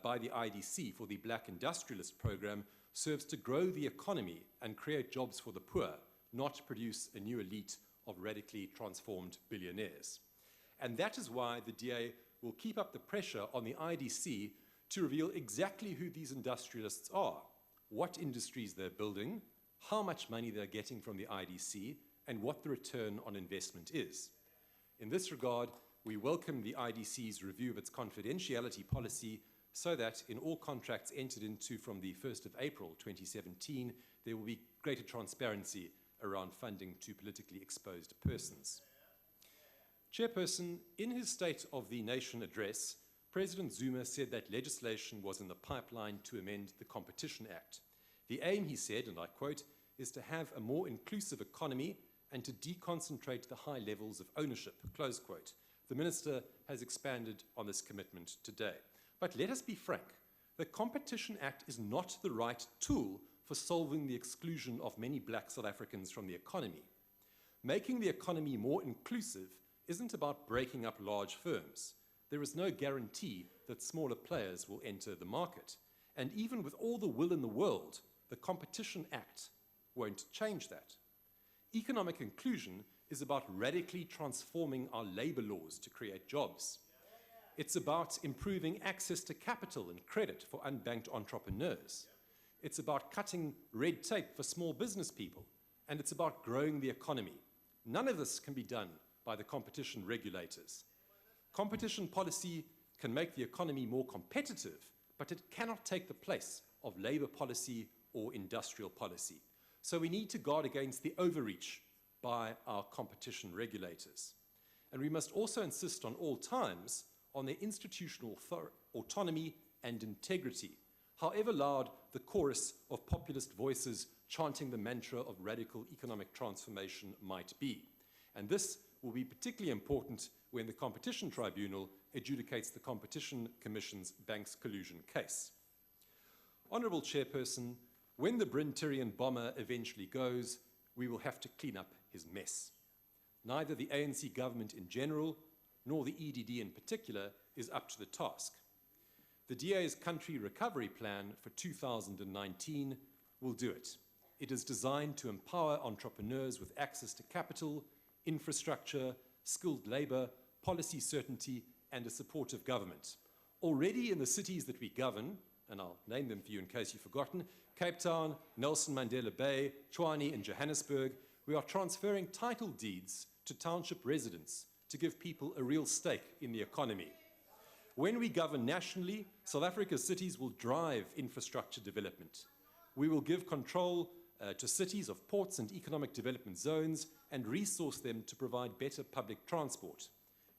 by the IDC for the Black Industrialist Program serves to grow the economy and create jobs for the poor, not produce a new elite of radically transformed billionaires. And that is why the DA will keep up the pressure on the IDC to reveal exactly who these industrialists are, what industries they're building, how much money they're getting from the IDC, and what the return on investment is. In this regard, we welcome the IDC's review of its confidentiality policy so that in all contracts entered into from the 1st of April 2017, there will be greater transparency around funding to politically exposed persons. Chairperson, in his State of the Nation address, President Zuma said that legislation was in the pipeline to amend the Competition Act. The aim, he said, and I quote, is to have a more inclusive economy and to deconcentrate the high levels of ownership, close quote. The Minister has expanded on this commitment today. But let us be frank, the Competition Act is not the right tool for solving the exclusion of many black South Africans from the economy. Making the economy more inclusive isn't about breaking up large firms. There is no guarantee that smaller players will enter the market. And even with all the will in the world, the Competition Act won't change that. Economic inclusion is about radically transforming our labor laws to create jobs. It's about improving access to capital and credit for unbanked entrepreneurs. It's about cutting red tape for small business people. And it's about growing the economy. None of this can be done by the competition regulators. Competition policy can make the economy more competitive, but it cannot take the place of labor policy or industrial policy. So we need to guard against the overreach by our competition regulators. And we must also insist on all times on their institutional autonomy and integrity, however loud the chorus of populist voices chanting the mantra of radical economic transformation might be. And this will be particularly important when the Competition Tribunal adjudicates the Competition Commission's banks collusion case. Honourable Chairperson, when the Bryn Tyrian bomber eventually goes, we will have to clean up his mess. Neither the ANC government in general, nor the EDD in particular, is up to the task. The DA's country recovery plan for 2019 will do it. It is designed to empower entrepreneurs with access to capital, infrastructure, skilled labor, policy certainty, and a supportive government. Already in the cities that we govern, and I'll name them for you in case you've forgotten, Cape Town, Nelson Mandela Bay, Tshwane, and Johannesburg, we are transferring title deeds to township residents to give people a real stake in the economy. When we govern nationally, South Africa's cities will drive infrastructure development. We will give control to cities of ports and economic development zones and resource them to provide better public transport.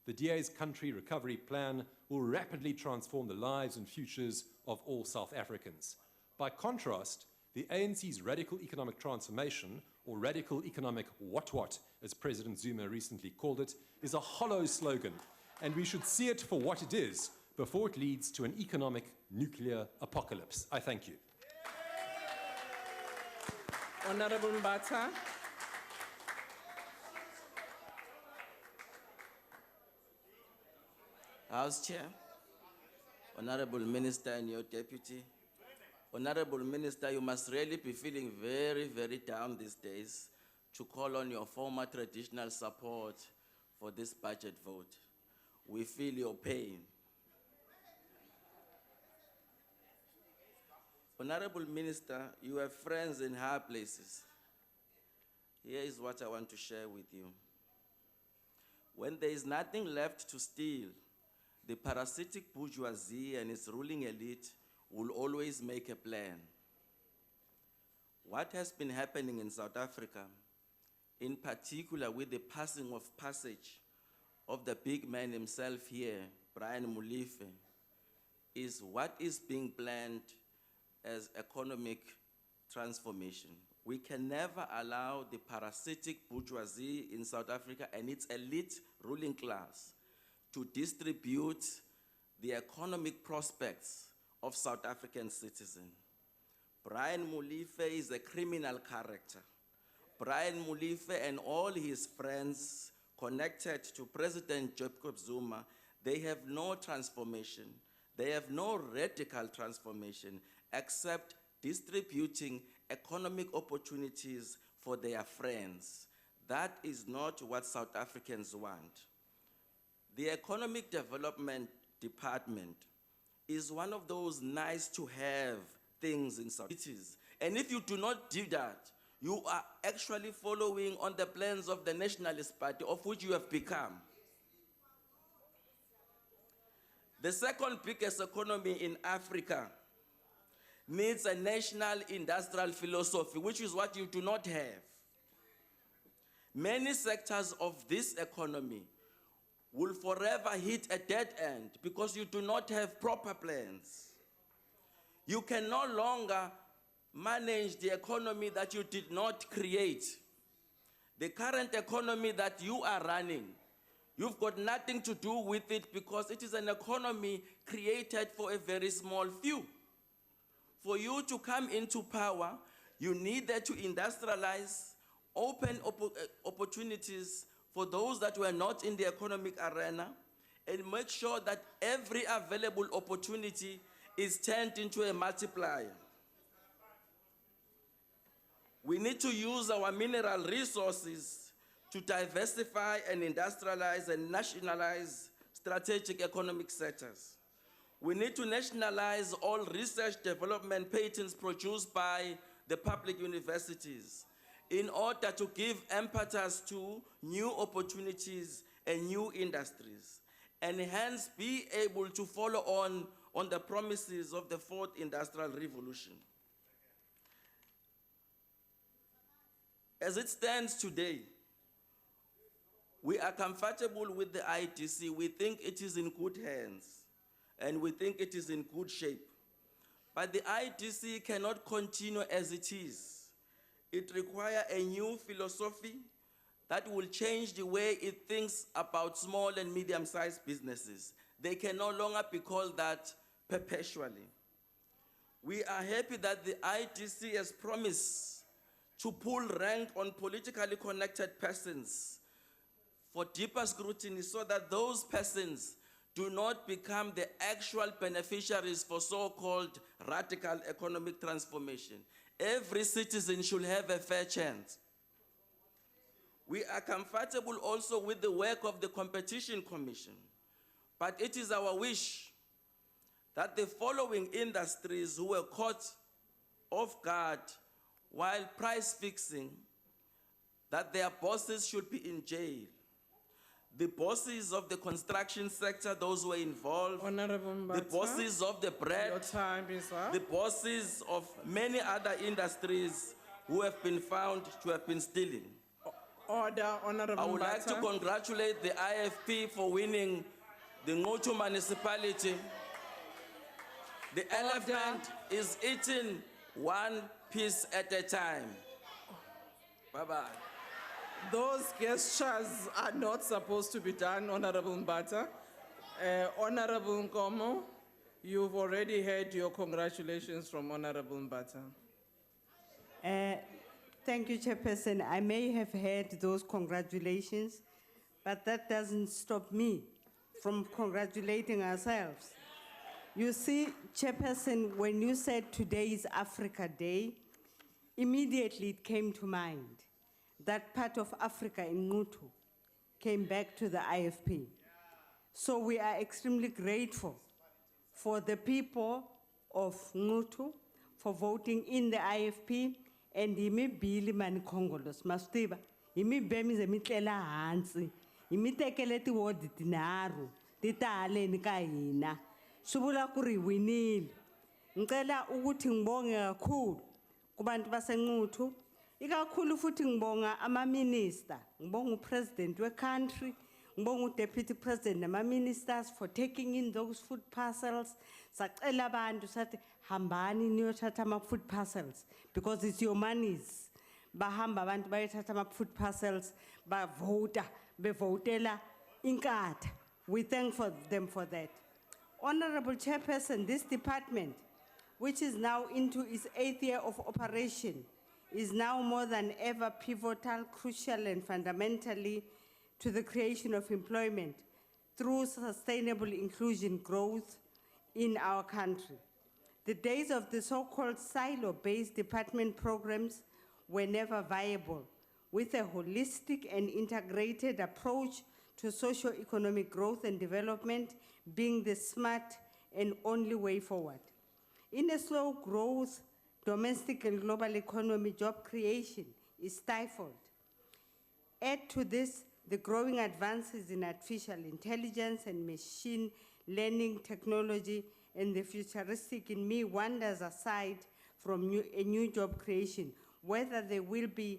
The DA's country recovery plan will rapidly transform the lives and futures of all South Africans. By contrast, the ANC's radical economic transformation, or radical economic what, as President Zuma recently called it, is a hollow slogan, and we should see it for what it is before it leads to an economic nuclear apocalypse. I thank you. Honorable Mbata. House Chair, Honorable Minister and your Deputy, Honorable Minister, you must really be feeling very, very down these days to call on your former traditional support for this budget vote. We feel your pain. Honorable Minister, you have friends in high places. Here is what I want to share with you. When there is nothing left to steal, the parasitic bourgeoisie and its ruling elite will always make a plan. What has been happening in South Africa, in particular with the passage of the big man himself here, Brian Molefe, is what is being planned as economic transformation. We can never allow the parasitic bourgeoisie in South Africa and its elite ruling class to distribute the economic prospects of South African citizens. Brian Molefe is a criminal character. Brian Molefe and all his friends connected to President Jacob Zuma, they have no transformation. They have no radical transformation except distributing economic opportunities for their friends. That is not what South Africans want. The Economic Development Department is one of those nice to have things in South Africa. And if you do not do that, you are actually following on the plans of the Nationalist Party, of which you have become. The second biggest economy in Africa needs a national industrial philosophy, which is what you do not have. Many sectors of this economy will forever hit a dead end because you do not have proper plans. You can no longer manage the economy that you did not create. The current economy that you are running, you've got nothing to do with it because it is an economy created for a very small few. For you to come into power, you needed to industrialize, open opportunities for those that were not in the economic arena, and make sure that every available opportunity is turned into a multiplier. We need to use our mineral resources to diversify and industrialize and nationalize strategic economic sectors. We need to nationalize all research development patents produced by the public universities in order to give impetus to new opportunities and new industries, and hence be able to follow on the promises of the fourth industrial revolution. As it stands today, we are comfortable with the IDC. We think it is in good hands, and we think it is in good shape. But the IDC cannot continue as it is. It requires a new philosophy that will change the way it thinks about small and medium-sized businesses. They can no longer be called that perpetually. We are happy that the IDC has promised to pull rank on politically connected persons for deeper scrutiny so that those persons do not become the actual beneficiaries for so-called radical economic transformation. Every citizen should have a fair chance. We are comfortable also with the work of the Competition Commission, but it is our wish that the following industries who were caught off guard while price fixing, that their bosses should be in jail. The bosses of the construction sector, those who were involved, Honorable the Mbata, bosses of the your bread, time is up. the bosses of many other industries who have been found to have been stealing. Order, Honorable I would like to Mbata. congratulate the IFP for winning the Ngochu municipality. The elephant is eating one piece at a time. Bye-bye. Those gestures are not supposed to be done, Honorable Mbata. Honorable Nkomo, you've already heard your congratulations from Honorable Mbata. Thank you, Chairperson. I may have heard those congratulations, but that doesn't stop me from congratulating ourselves. You see, Chairperson, when you said today is Africa Day, immediately it came to mind that part of Africa in Ngutu came back to the IFP. So we are extremely grateful for the people of Ngutu for voting in the IFP and imi Billy Manikongolos, Mastiba, imi Bemis emitlela hansi, imi tekele ti wodi tinaru, titale nikaina, subula kuri winil. Ngicela ukuthi ngibonge kakhulu kubantu baseNquthu, ikakhulu futhi ngibonga ama-minister, ngibonga upresident we-country, ngibonga u-deputy president nama-ministers for taking in those food parcels. Sacela abantu sathi hambani niyothatha ama-food parcels because it's your monies. Bahamba abantu bayothatha ama-food parcels, bevotela inkatha. We thank them for that. Honorable Chairperson, this department, which is now into its 8th year of operation, is now more than ever pivotal, crucial, and fundamentally to the creation of employment through sustainable inclusion growth in our country. The days of the so-called silo-based department programs were never viable, with a holistic and integrated approach to socio-economic growth and development being the smart and only way forward. In a slow growth, domestic and global economy, job creation is stifled. Add to this the growing advances in artificial intelligence and machine learning technology, and the futuristic in me wanders aside from a new job creation, whether there will be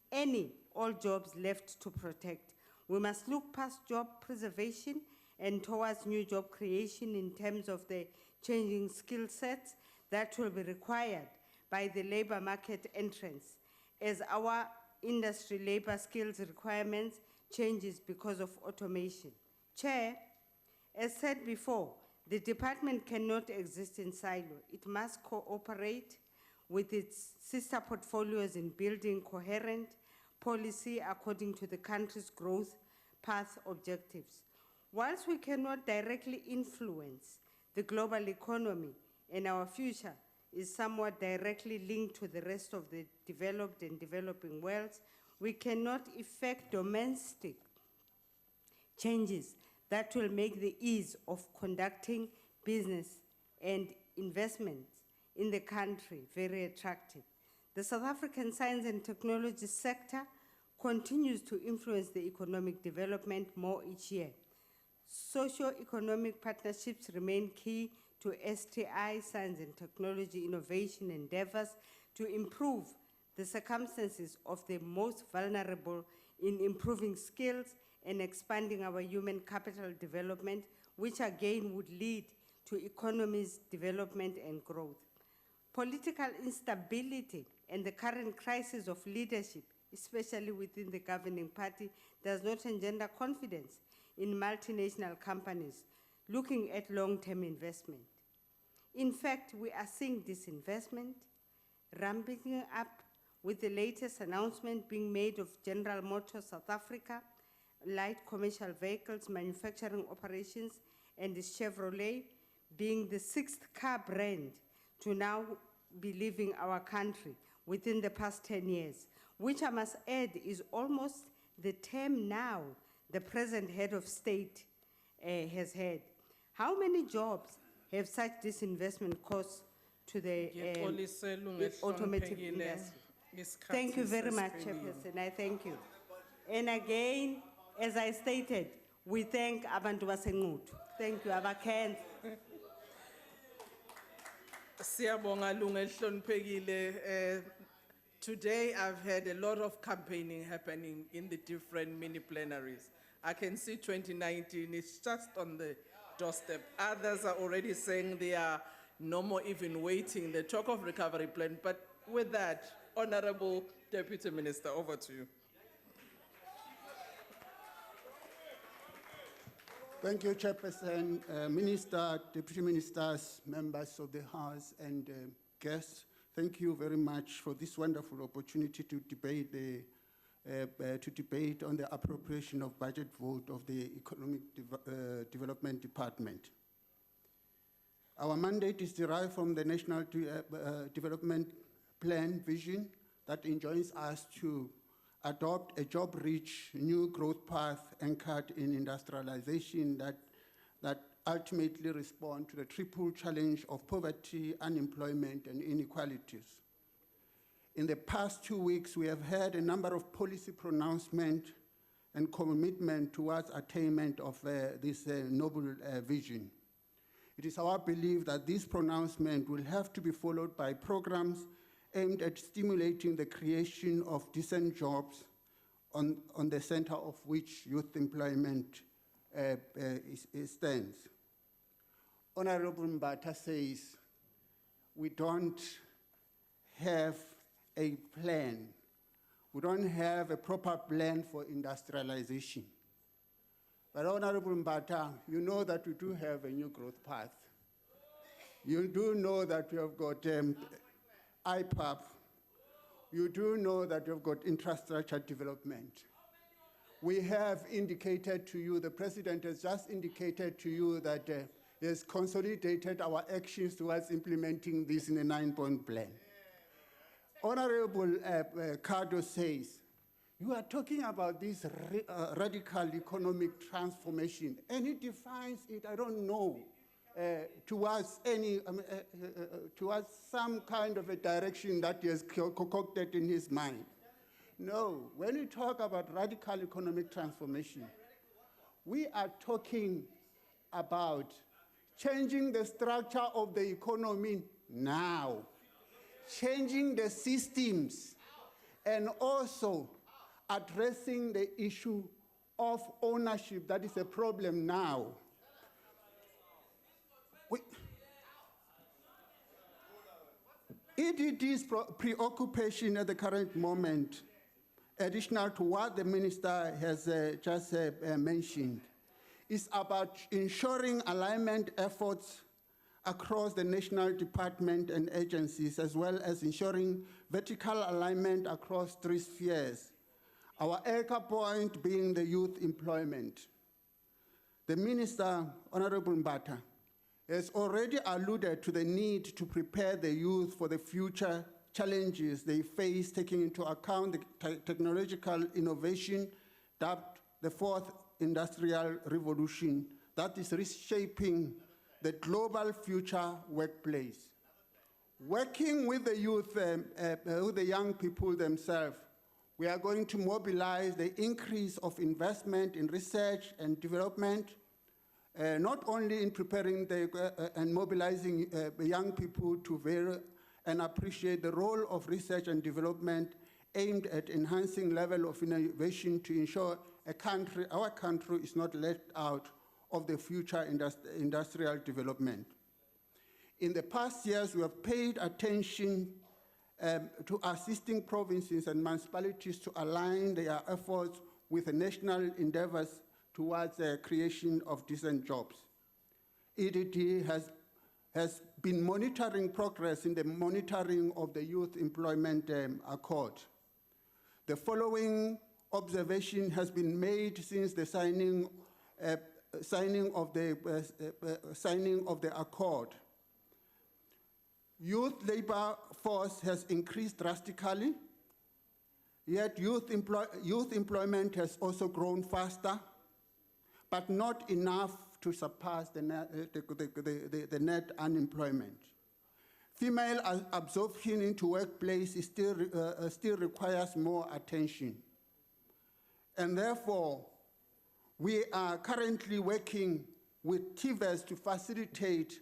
any old jobs left to protect. We must look past job preservation and towards new job creation in terms of the changing skill sets that will be required by the labor market entrance as our industry labor skills requirements changes because of automation. Chair, as said before, the department cannot exist in silo. It must cooperate with its sister portfolios in building coherent policy according to the country's growth path objectives. Whilst we cannot directly influence the global economy, and our future is somewhat directly linked to the rest of the developed and developing worlds, we cannot effect domestic changes that will make the ease of conducting business and investments in the country very attractive. The South African science and technology sector continues to influence the economic development more each year. Socio-economic partnerships remain key to STI, science and technology innovation endeavors to improve the circumstances of the most vulnerable in improving skills and expanding our human capital development, which again would lead to economy's development and growth. Political instability and the current crisis of leadership, especially within the governing party, does not engender confidence in multinational companies looking at long-term investment. In fact, we are seeing disinvestment ramping up with the latest announcement being made of General Motors South Africa, light commercial vehicles manufacturing operations, and Chevrolet being the 6th car brand to now be leaving our country within the past 10 years, which I must add is almost the term now the present head of state has had. How many jobs have such disinvestment cost to the Ngixolise lungu automotive ehloniphekile, industry? isikhathi Thank you very much, sesiphelile. Chairperson, I thank you. And again, as I stated, we thank abantu baseNquthu. Thank you, Abakhenze. Siyabonga lungu ehloniphekile. Today I've had a lot of campaigning happening in the different mini plenaries. I can see 2019 is just on the doorstep. Others are already saying they are no more even waiting. They talk of recovery plan, but with that, Honorable Deputy Minister, over to you. Thank you, Chairperson, Minister, Deputy Ministers, members of the House, and guests. Thank you very much for this wonderful opportunity to debate on the appropriation of budget vote of the Economic Development Department. Our mandate is derived from the National Development Plan vision that enjoins us to adopt a job-rich new growth path anchored in industrialization that ultimately respond to the triple challenge of poverty, unemployment, and inequalities. In the past 2 weeks, we have had a number of policy pronouncements and commitment towards attainment of this noble vision. It is our belief that this pronouncement will have to be followed by programs aimed at stimulating the creation of decent jobs on the center of which youth employment stands. Honorable Mbata says, we don't have a plan. We don't have a proper plan for industrialization. But Honorable Mbata, you know that we do have a new growth path. You do know that we have got IPAP. You do know that we've got infrastructure development. We have indicated to you, the President has just indicated to you that he has consolidated our actions towards implementing this in a 9-point plan. Honorable Cardo says, you are talking about this radical economic transformation, and he defines it, I don't know, towards some kind of a direction that he has concocted in his mind. No, when we talk about radical economic transformation, we are talking about changing the structure of the economy now, changing the systems, and also addressing the issue of ownership that is a problem now. EDD's preoccupation at the current moment, additional to what the minister has just mentioned, is about ensuring alignment efforts across the national department and agencies, as well as ensuring vertical alignment across 3 spheres. Our anchor point being the youth employment. The minister, Honorable Mbata, has already alluded to the need to prepare the youth for the future challenges they face, taking into account the technological innovation dubbed the 4th Industrial Revolution that is reshaping the global future workplace. Working with the youth, with the young people themselves, we are going to mobilize the increase of investment in research and development, not only in preparing and mobilizing young people to vary and appreciate the role of research and development aimed at enhancing level of innovation to ensure our country is not left out of the future industrial development. In the past years, we have paid attention to assisting provinces and municipalities to align their efforts with the national endeavors towards the creation of decent jobs. EDD has been monitoring progress in the monitoring of the Youth Employment Accord. The following observation has been made since the signing of the accord. Youth labor force has increased drastically. Yet youth employment has also grown faster, but not enough to surpass the net unemployment. Female absorption into workplace is still requires more attention. And therefore, we are currently working with TVET to facilitate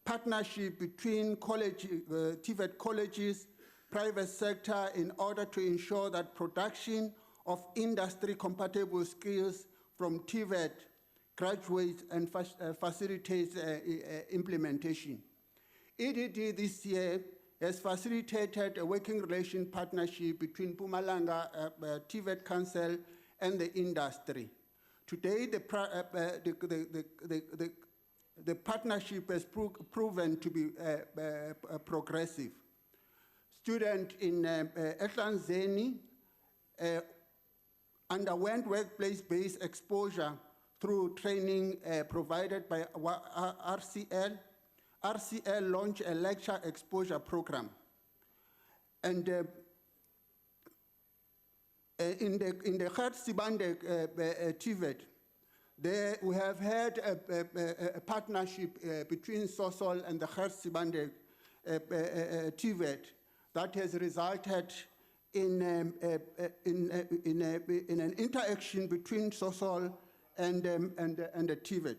partnership between TVET colleges, private sector, in order to ensure that production of industry-compatible skills from TVET graduates and facilitates implementation. EDD this year has facilitated a working relation partnership between Mpumalanga TVET Council and the industry. Today, the partnership has proven to be progressive. Students in Ehlanzeni underwent workplace-based exposure through training provided by RCL. RCL launched a lecture exposure program. And in the Gert Sibande TVET, there we have had a partnership between SOSOL and the Gert Sibande TVET that has resulted in an interaction between SOSOL and the TVET.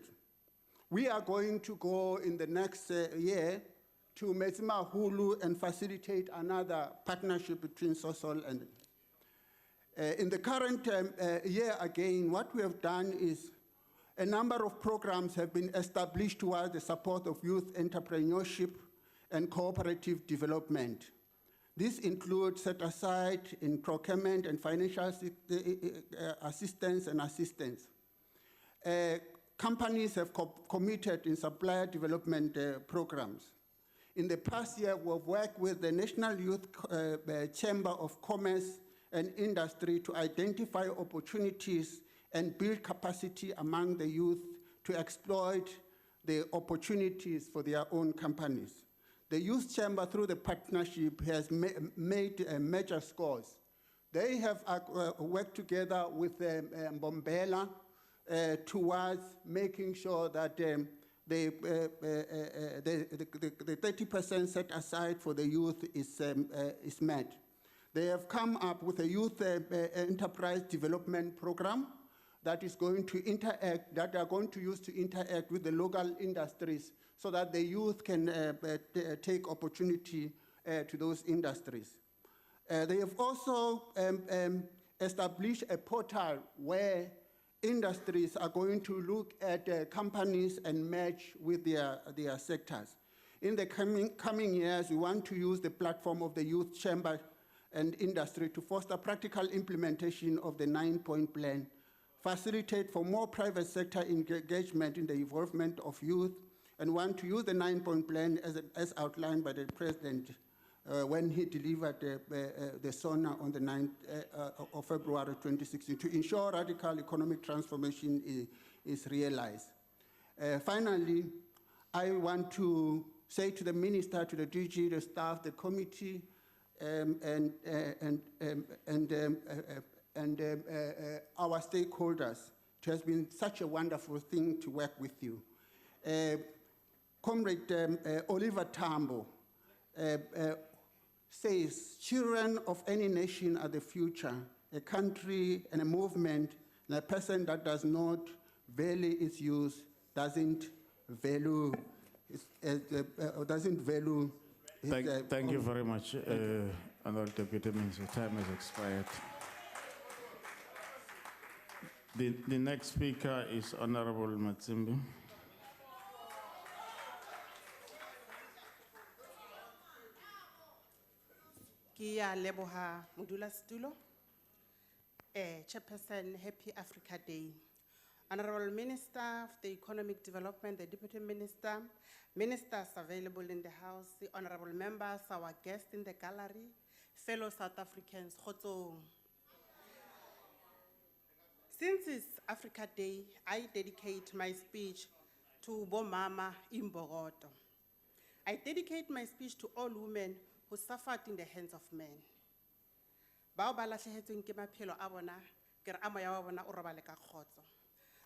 We are going to go in the next year to Metsimahulu and facilitate another partnership between SOSOL and. In the current year again, what we have done is a number of programs have been established towards the support of youth entrepreneurship and cooperative development. This includes set aside in procurement and financial assistance and assistance. Companies have committed in supplier development programs. In the past year, we've worked with the National Youth Chamber of Commerce and Industry to identify opportunities and build capacity among the youth to exploit the opportunities for their own companies. The Youth Chamber, through the partnership, has made major scores. They have worked together with Mbombela towards making sure that the 30% set aside for the youth is met. They have come up with a youth enterprise development program that is going to interact, that they are going to use to interact with the local industries so that the youth can take opportunity to those industries. They have also established a portal where industries are going to look at companies and match with their sectors. In the coming years, we want to use the platform of the Youth Chamber and industry to foster practical implementation of the 9-point plan, facilitate for more private sector engagement in the involvement of youth, and want to use the 9-point plan as outlined by the President when he delivered the SONA on the 9th of February 2016 to ensure radical economic transformation is realized. Finally, I want to say to the Minister, to the DG, the staff, the committee, and our stakeholders, it has been such a wonderful thing to work with you. Comrade Oliver Tambo says, children of any nation are the future, a country and a movement, and a person that does not value its youth doesn't value Thank you very much, Honourable Deputy Minister. Time has expired. The next speaker is Honourable Matsimbi. Kia leboha modula stulo. Chairperson, happy Africa Day. Honorable Minister of the Economic Development, the Deputy Minister, ministers available in the House, the honorable members, our guests in the gallery, fellow South Africans, Khotso. Since it's Africa Day, I dedicate my speech to Bomama Imbogoto. I dedicate my speech to all women who suffered in the hands of men. bao ba lahlehetsweng ke maphelo a bona, ke re a moya wa bona o robale ka kgotso.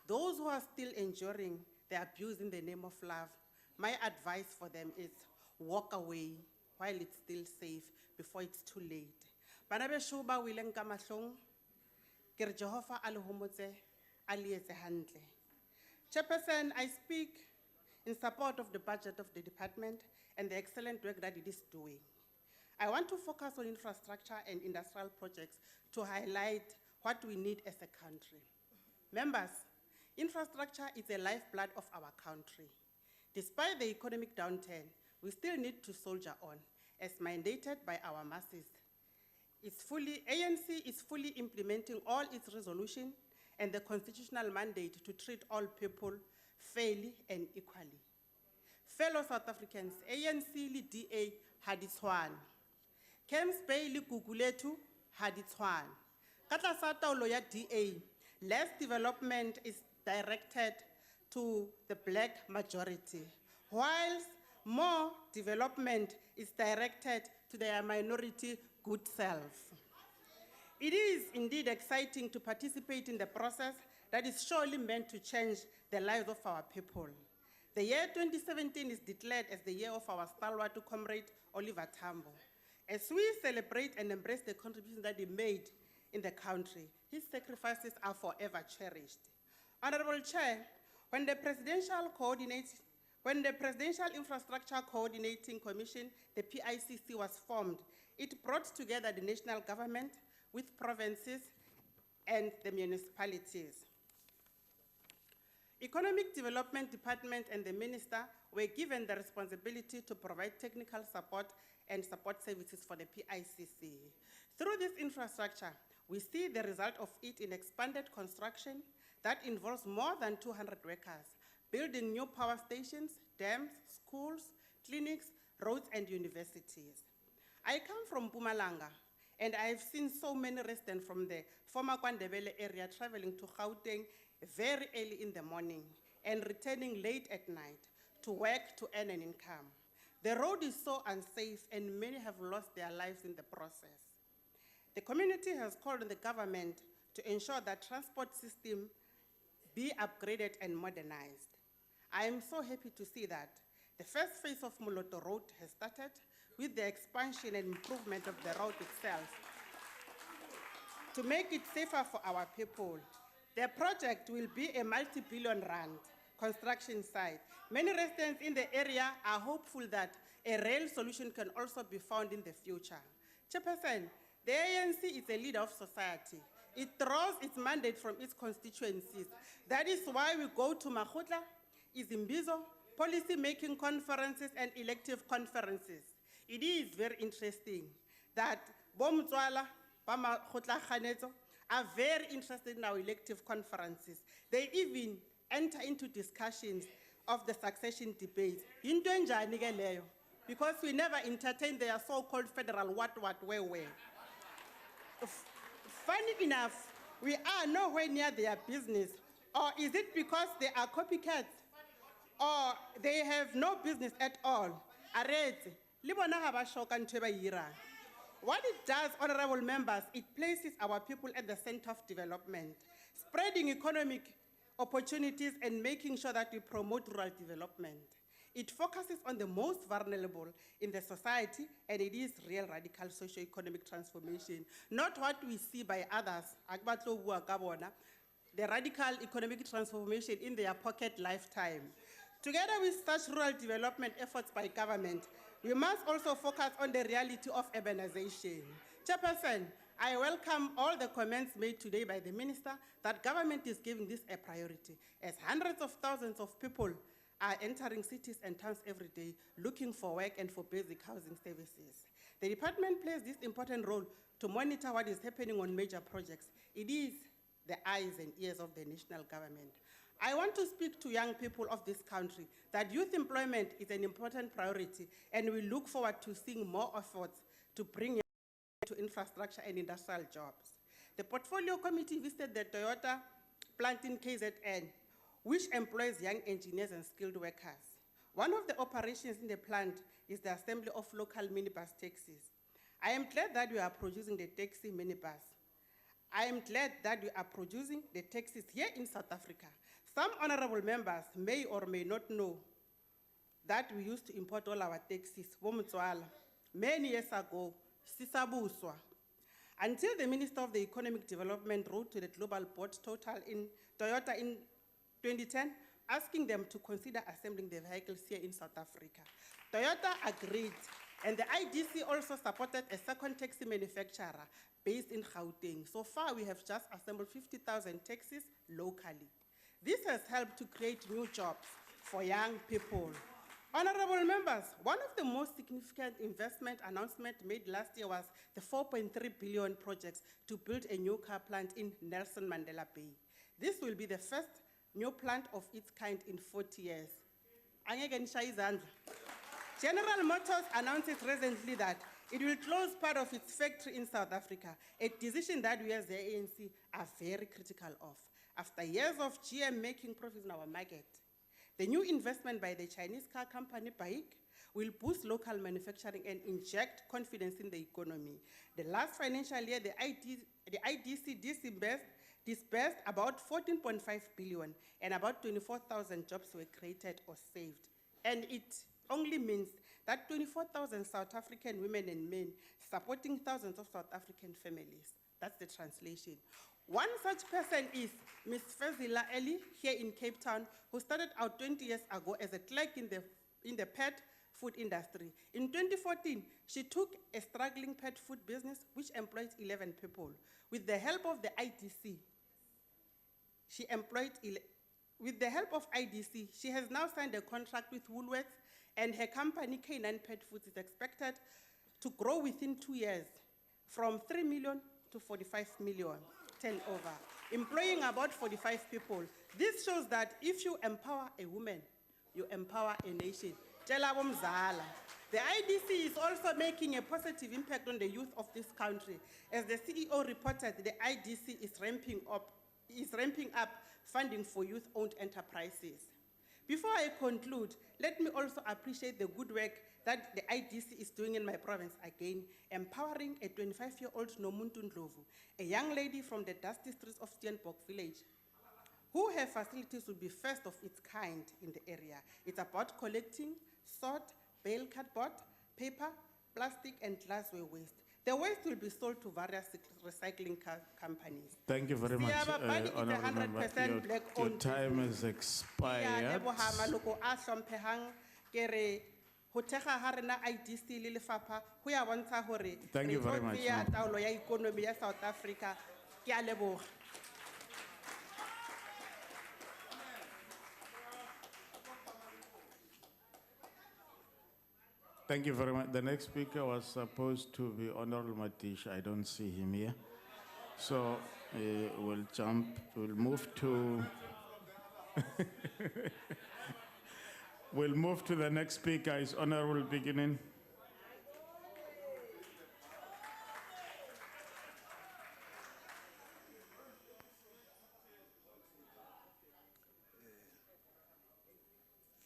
Those who are still enduring the abuse in the name of love, my advice for them is walk away while it's still safe before it's too late. Bana besho ba wileng ka mahlong, ke re Jehova a le homotse, a le etse hantle. Chairperson, I speak in support of the budget of the department and the excellent work that it is doing. I want to focus on infrastructure and industrial projects to highlight what we need as a country. Members, infrastructure is the lifeblood of our country. Despite the economic downturn, we still need to soldier on, as mandated by our masses. ANC is fully implementing all its resolution and the constitutional mandate to treat all people fairly and equally. Fellow South Africans, ANC le DA ha di tshwane. Camps Bay le Guguletu ha di tshwane. Ka tlasa taolo ya DA, less development is directed to the black majority, whilst more development is directed to their minority good self. It is indeed exciting to participate in the process that is surely meant to change the lives of our people. The year 2017 is declared as the year of our stalwart comrade, Oliver Tambo. As we celebrate and embrace the contributions that he made in the country, his sacrifices are forever cherished. Honorable Chair, when the Presidential Infrastructure Coordinating Commission, the PICC, was formed, it brought together the national government with provinces and the municipalities. Economic Development Department and the Minister were given the responsibility to provide technical support and support services for the PICC. Through this infrastructure, we see the result of it in expanded construction that involves more than 200 workers, building new power stations, dams, schools, clinics, roads, and universities. I come from Mpumalanga, and I've seen so many residents from the former KwaNdebele area traveling to Gauteng very early in the morning and returning late at night to work to earn an income. The road is so unsafe, and many have lost their lives in the process. The community has called on the government to ensure that transport system be upgraded and modernized. I am so happy to see that the first phase of Moloto Road has started with the expansion and improvement of the road itself to make it safer for our people. The project will be a multi-billion rand construction site. Many residents in the area are hopeful that a rail solution can also be found in the future. Chairperson, the ANC is a leader of society. It draws its mandate from its constituencies. That is why we go to Makhutla, Izimbizo, policy-making conferences and elective conferences. It is very interesting that Bomutswala, Makhutla Khaneto are very interested in our elective conferences. They even enter into discussions of the succession debates. Into enjani ke leyo? Because we never entertain their so-called federal what, where. Funny enough, we are nowhere near their business. Or is it because they are copycats? Or they have no business at all? Aretse, le bona ha ba shoka ntho e ba irang. What it does, honorable members, it places our people at the center of development, spreading economic opportunities and making sure that we promote rural development. It focuses on the most vulnerable in the society, and it is real radical socio-economic transformation, not what we see by others, the radical economic transformation in their pocket lifetime. Together with such rural development efforts by government, we must also focus on the reality of urbanization. Chairperson, I welcome all the comments made today by the Minister that government is giving this a priority, as hundreds of thousands of people are entering cities and towns every day looking for work and for basic housing services. The department plays this important role to monitor what is happening on major projects. It is the eyes and ears of the national government. I want to speak to young people of this country that youth employment is an important priority, and we look forward to seeing more efforts to bring to infrastructure and industrial jobs. The Portfolio Committee visited the Toyota plant in KZN, which employs young engineers and skilled workers. One of the operations in the plant is the assembly of local minibus taxis. I am glad that we are producing the taxi minibus. I am glad that we are producing the taxis here in South Africa. Some honorable members may or may not know that we used to import all our taxis, many years ago, sisabuswa. Until the Minister of the Economic Development wrote to the global board Toyota in 2010, asking them to consider assembling the vehicles here in South Africa. Toyota agreed, and the IDC also supported a second taxi manufacturer based in Gauteng. So far, we have just assembled 50,000 taxis locally. This has helped to create new jobs for young people. Honorable members, one of the most significant investment announcements made last year was the 4.3 billion projects to build a new car plant in Nelson Mandela Bay. This will be the first new plant of its kind in 40 years. General Motors announced recently that it will close part of its factory in South Africa, a decision that we as the ANC are very critical of. After years of GM making profits in our market, the new investment by the Chinese car company BAIC will boost local manufacturing and inject confidence in the economy. The last financial year, the IDC disbursed about 14.5 billion and about 24,000 jobs were created or saved. And it only means that 24,000 South African women and men supporting thousands of South African families. That's the translation. One such person is Ms. Fezila Eli here in Cape Town, who started out 20 years ago as a clerk in the pet food industry. In 2014, she took a struggling pet food business which employed 11 people. With the help of the IDC, she has now signed a contract with Woolworths, and her company, K9 Pet Foods, is expected to grow within 2 years from 3 million to 45 million turnover, employing about 45 people. This shows that if you empower a woman, you empower a nation. The IDC is also making a positive impact on the youth of this country. As the CEO reported, the IDC is ramping up funding for youth-owned enterprises. Before I conclude, let me also appreciate the good work that the IDC is doing in my province again, empowering a 25-year-old Nomuntu Ndlovu, a young lady from the dusty streets of Steenbok village, who her facilities will be first of its kind in the area. It's about collecting salt, bale cardboard, paper, plastic, and glassware waste. The waste will be sold to various recycling companies. Thank you very much, Honourable Member. Your time has expired. Thank you very much, ma'am. Thank you very much. The next speaker was supposed to be Honorable Matish. I don't see him here. So we'll move to we'll move to the next speaker, is Honorable Beginning.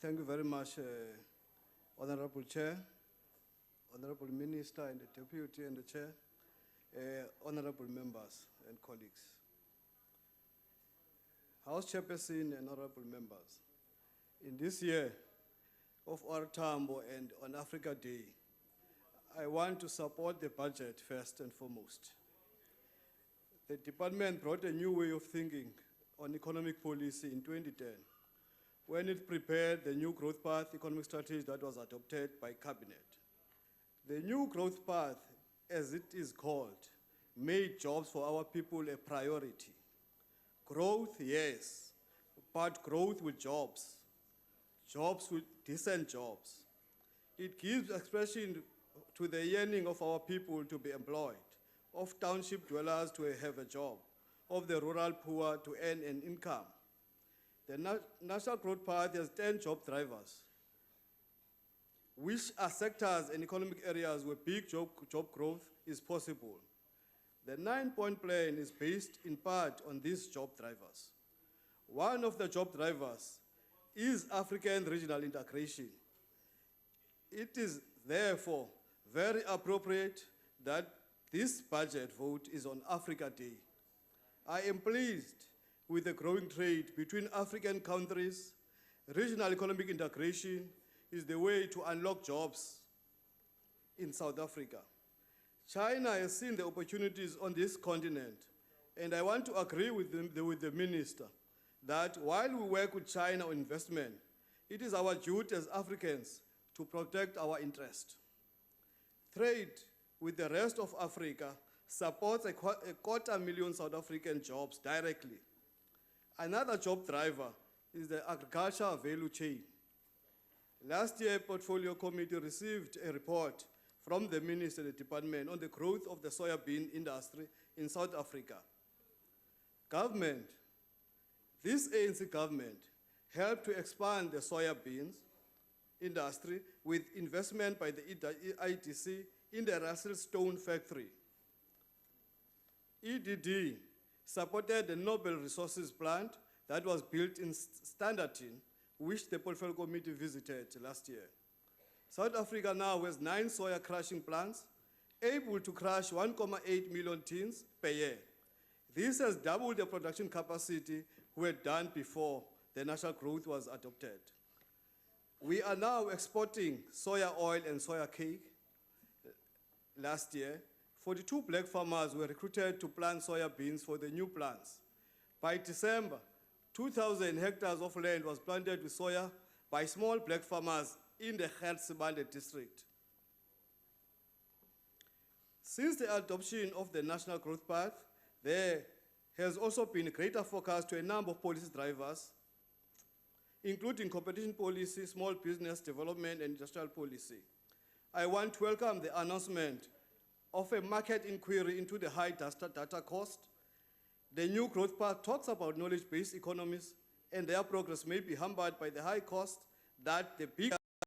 Thank you very much, Honorable Chair, Honorable Minister and the Deputy and the Chair, Honorable Members and colleagues. House Chairperson and Honorable Members, in this year of our Tambo and on Africa Day, I want to support the budget first and foremost. The department brought a new way of thinking on economic policy in 2010, when it prepared the new growth path economic strategy that was adopted by Cabinet. The new growth path, as it is called, made jobs for our people a priority. Growth, yes, but growth with jobs. Jobs with decent jobs. It gives expression to the yearning of our people to be employed, of township dwellers to have a job, of the rural poor to earn an income. The National Growth Path has 10 job drivers, which are sectors and economic areas where big job growth is possible. The 9-point plan is based in part on these job drivers. One of the job drivers is African regional integration. It is therefore very appropriate that this budget vote is on Africa Day. I am pleased with the growing trade between African countries. Regional economic integration is the way to unlock jobs in South Africa. China has seen the opportunities on this continent, and I want to agree with the minister that while we work with China on investment, it is our duty as Africans to protect our interest. Trade with the rest of Africa supports a 250,000 South African jobs directly. Another job driver is the agricultural value chain. Last year, Portfolio Committee received a report from the Ministry Department on the growth of the soybean industry in South Africa. Government, this ANC government, helped to expand the soybeans industry with investment by the IDC in the Russell Stone factory. EDD supported the Noble Resources plant that was built in Standerton, which the Portfolio Committee visited last year. South Africa now has 9 soya crushing plants, able to crush 1.8 million tons per year. This has doubled the production capacity we had done before the national growth was adopted. We are now exporting soya oil and soya cake. Last year, 42 black farmers were recruited to plant soya beans for the new plants. By December, 2,000 hectares of land was planted with soya by small black farmers in the Hertsbande district. Since the adoption of the National Growth Path, there has also been a greater focus to a number of policy drivers, including competition policy, small business development, and industrial policy. I want to welcome the announcement of a market inquiry into the high data cost. The new growth path talks about knowledge-based economies, and their progress may be hampered by the high cost that the big